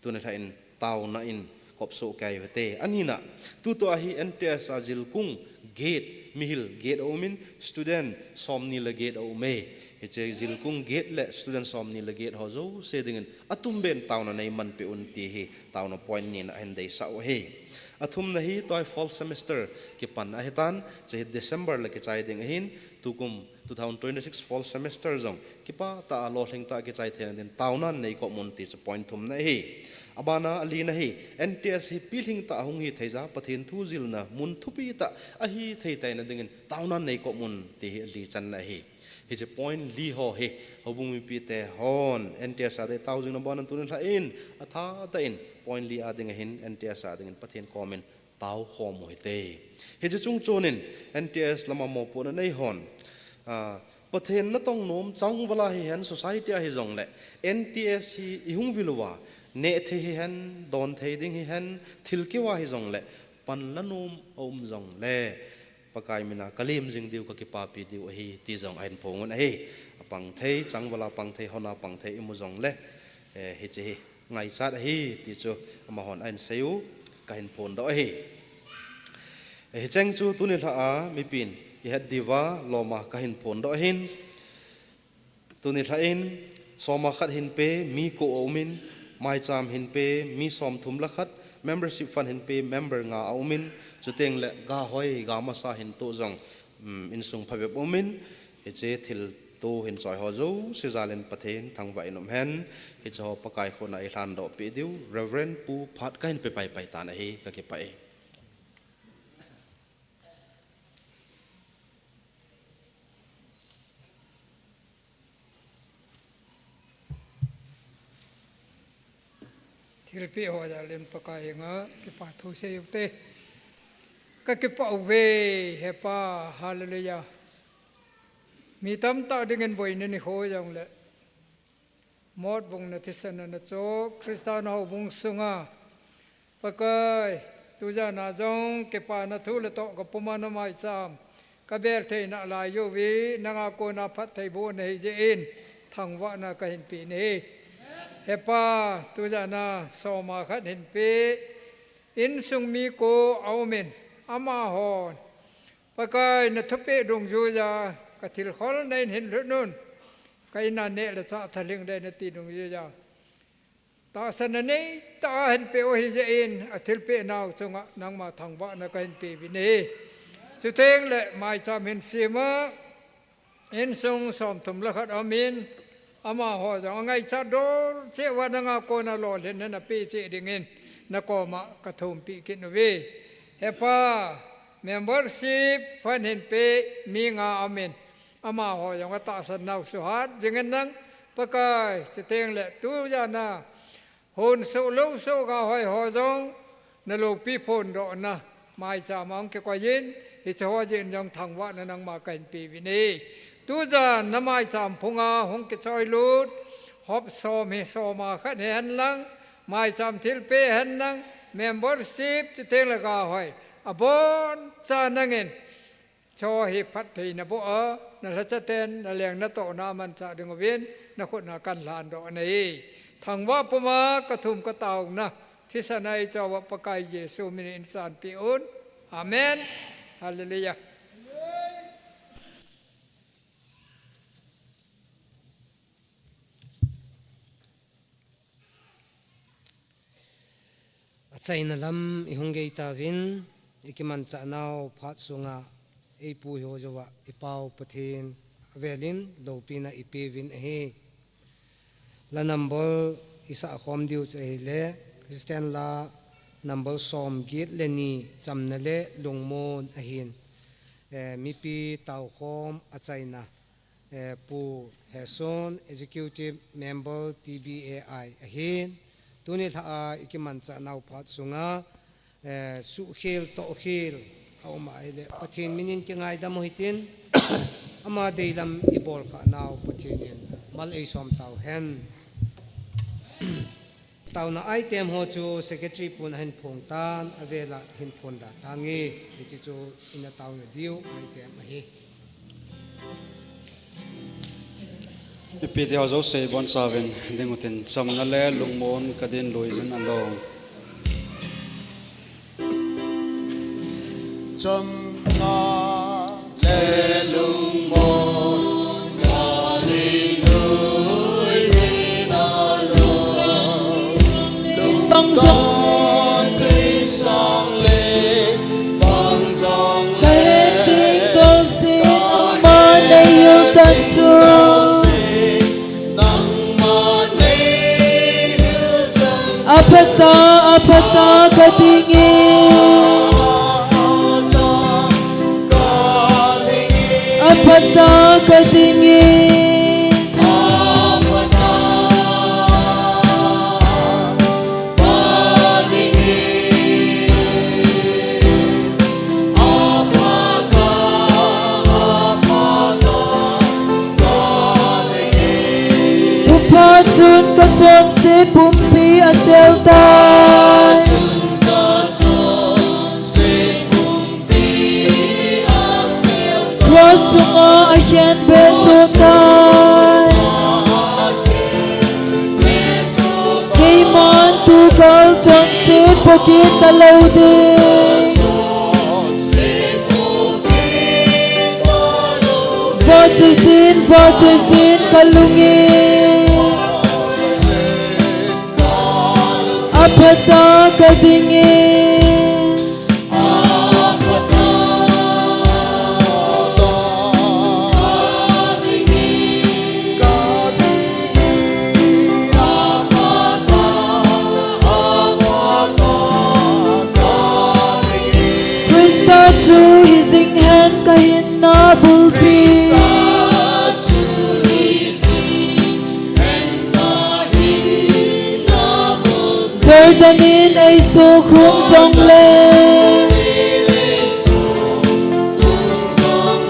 tuna thain taw na in kopso kai vete anina tu to ahi NTS azil kung gate mihil gate omin student somni le gate o me he zil kung gate le student somni le gate hozo se dingin atum ben taw na nei man pe un ti he taw na point ni na hen dei sa o he athum na hi toy fall semester ki pan a hetan che December le ki chai ding hin tukum 2026 fall semester zong kipa ta lo thing ta ki chai then den taunan nei ko mun ti point thum na hi abana ali na hi NTS hi piling ta hung hi theja pathin thu zil na mun thupi ta a hi thei tai na dingin taunan nei ko mun ti li chan na hi he je point li ho he hobung mi pi te hon NTS ade 1000 na bon tun la in atha ta in point li ading hin NTS ading pathin comment tau ho mo te he je chung chonin NTS lama mo pon nei hon pathen na tong nom chang wala hi han society a hi jong le NTS hi ihung vilwa ne the hi han don thei ding hi han thil ki wa hi jong le pan la nom om jong le pakai mina kalim jing diu ka ki pa pi diu hi ti jong ain pongon hi pang thei chang wala pang thei hona pang thei imu jong le hi che ngai chat hi ti chu ma hon ain seu kain pon do hi he cheng chu tunil ha mi pin i had diva loma kahin pon do hin tuni thain soma khat hin pe mi ko omin mai cham hin pe mi som thum la khat membership fan hin pe member nga omin chuteng le ga hoi ga ma sa hin to jong in sung phabe omin he che thil to hin choi ho zo se zalen pathen thang vai nom hen he cho pakai khona i hlan do pe diu reverend pu phat kain pe pai pai ta na he ka ke pai Tilpi ho jalin pakai nga kipa thu se yukte ka kipa we hepa hallelujah mi tam ta dengan boy ne ni ho jong le mod bung na tisana na cho kristana ho bung sunga pakai tu ja na jong kipa na thu le to ko puma na mai cham ka ber the na la yo vi na nga ko na phat thai bo nei je in thang wa na ka hin pi ne hepa tu jana soma khat hin pe in sung mi ko aumen ama hon pakai na thupe dong ju ja ka thil khol nei hin nun kai na ne la cha thaling de na ti dong ju ja ta san nei ta hin pe o hi je in a thil pe naw chunga nang ma thang ba na ka hin pe bi ne chu teng le mai cham hin sima in sung som thum la khat amin ama ho jong ngai cha do che wa na nga ko na lo len na pe che dingin na ko ma ka thum pi kin we hepa membership fan hin pe mi nga amen ama ho jong ta san nau su hat jingen nang pakai che teng le tu ja na hôn sâu lâu sâu gà hoài ho dong nà lô pi phồn độ nà mai cha mong cái quay yên thì cho hoa diện trong thằng vợ nà năng mà cảnh pi vì nè tu giờ nà mai cha phong à hong cái choi lút họp so mê so mà khát hẹn lăng mai cha thil pe hẹn lăng membership cho tên là gà hoài à bốn cha năng en cho hi phát thì nà bộ ở nà là cha tên nà liền nà tổ nà man cha đừng có viên nà khuất nà căn làn độ này thằng vợ po mà cái thùng cái tàu nàที่สนัยเจ้าว่าประกายเยซูมีอินสานปีอุนอาเมนฮาเลลูยาอาศัยนั่นลำอีหงเกยตาวินอีกมันจะนาวพัดสุงาไอปูโยจวะอีเปาปะเทนเวลินโลปีนาอีปีวินเฮละนัมบอลอิสระคอมดิวจะเฮเลคริสเตียนลานัมเบอร์ซอมกิดเลนีจำนั่นเลลงโมนอหินมีปีเต่าคอมอาใจนะปูเฮซอน Executive Member TBAI อหินตัวนี้ถ้าอีกมันจะนาวพัดสุงาสุเขลโตเขลเอามาเลยปะเทนมินินจะไงดำหิตินอามาเดลำอีบอลข้านาวปะเทนินมาเลยสอมเต่าเห็นเต่าน่ะไอเต็มหัวจูเซกเตอรี่ปุ่นเห็นพงตานอเวลาเห็นพงดาทางงี้ที่จูอินเต่าเนี่ยดิวไอเต็มมาเฮปีที่เขาจะเสียบอลซาเวนดึงอุทินสำนักเล่ลุงมอนกระเด็นลอยจินอันลงจำนาเลลุงมนกาลินุยจินาลลุงตอนดิสังเลบังสังเล Kahiting tolsin ang manayong sanso Apata kadingin Apata kadingin Tupatsun katson si pumpi aseltan Cross tunga asyan besotan Kayman tukal son si pokit talaudin Fortusin kalungin Apata kadingin Krista chu hising han kahin na bulbi Jordanin ay sukhong songle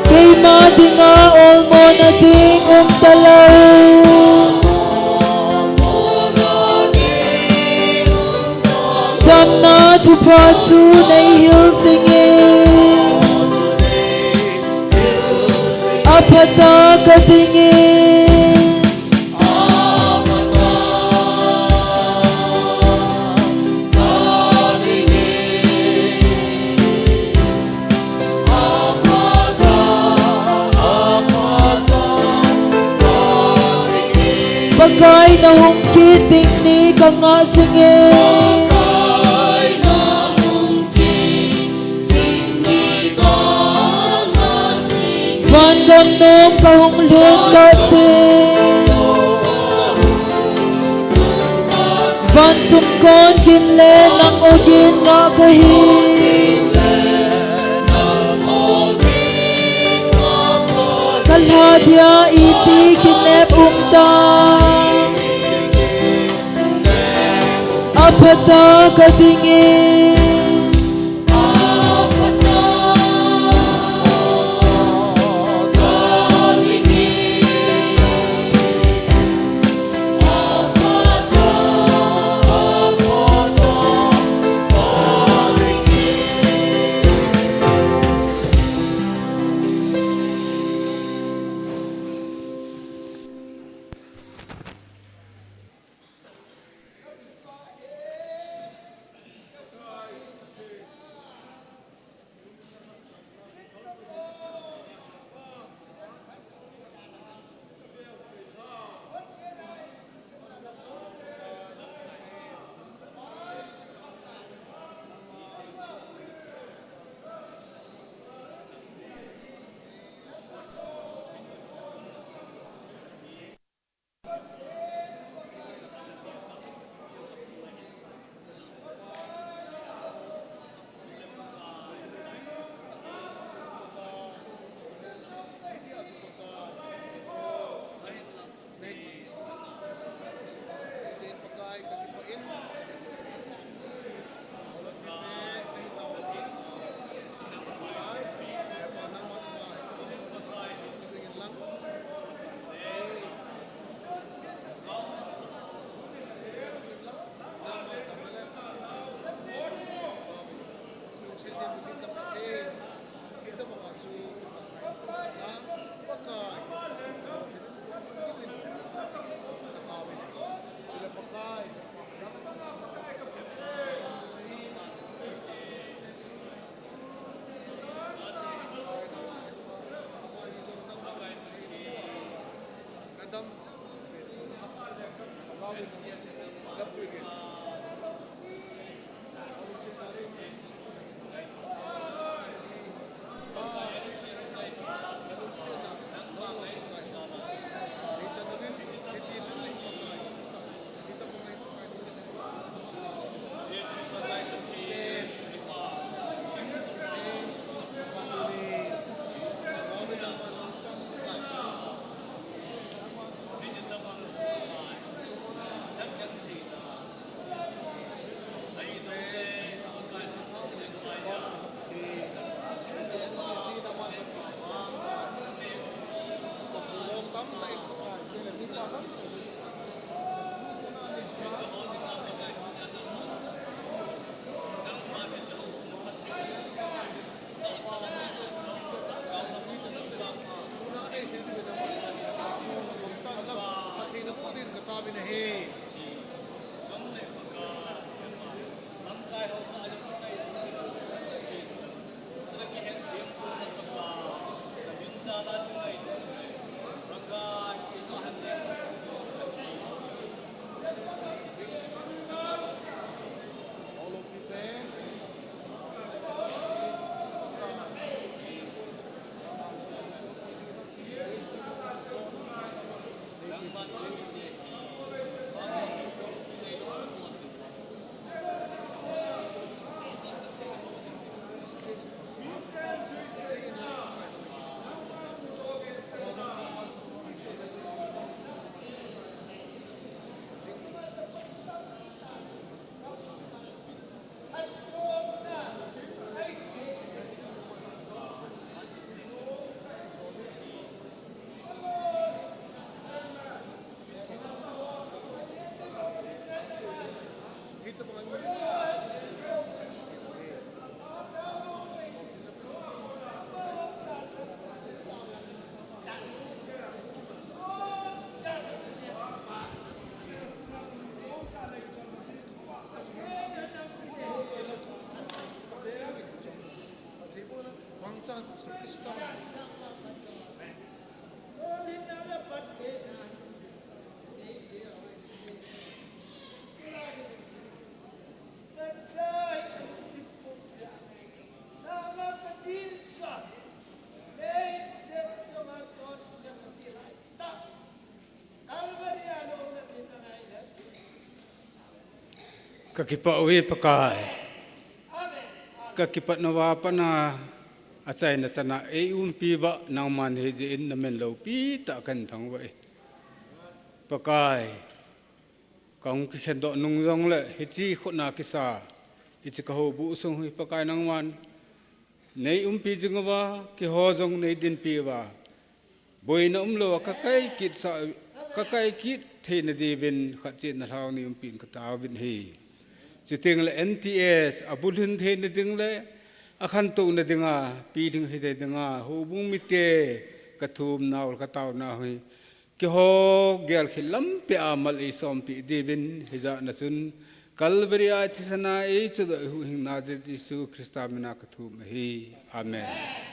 Kay madinga olmo na ding umtalaw Jamna tupatsu na hilsingin Apata kadingin Bagay na hungkiting ni kangasingin Van gandom kahunglun kasing Van sumkon kinle ng ogin nga kahin Kalhadya iti kinep umtang phata kadinge kakipa uwi pakai kakipa nawa pana acai na sana umpi ba nang man heji in na men lo pi ta kan thang wai pakai kong ki khen do nung jong le hi chi khona ki sa hi chi ka ho bu sung hui pakai nang man nei pi jingwa ki ho jong nei din pi wa boi na lo ka kai kit sa ka kai kit the na di vin khat chi na thau ni pin ka ta vin hi chi ting le NTS abulhin the na ding le akhan tu na dinga pi ding hi de dinga ho bung mi te ka thum naul ka taw na hui ki ho gel khilam pe amal e som pi divin hiza na sun kalvaria tisana e chu hu hing na je su krista mina ka thum hi amen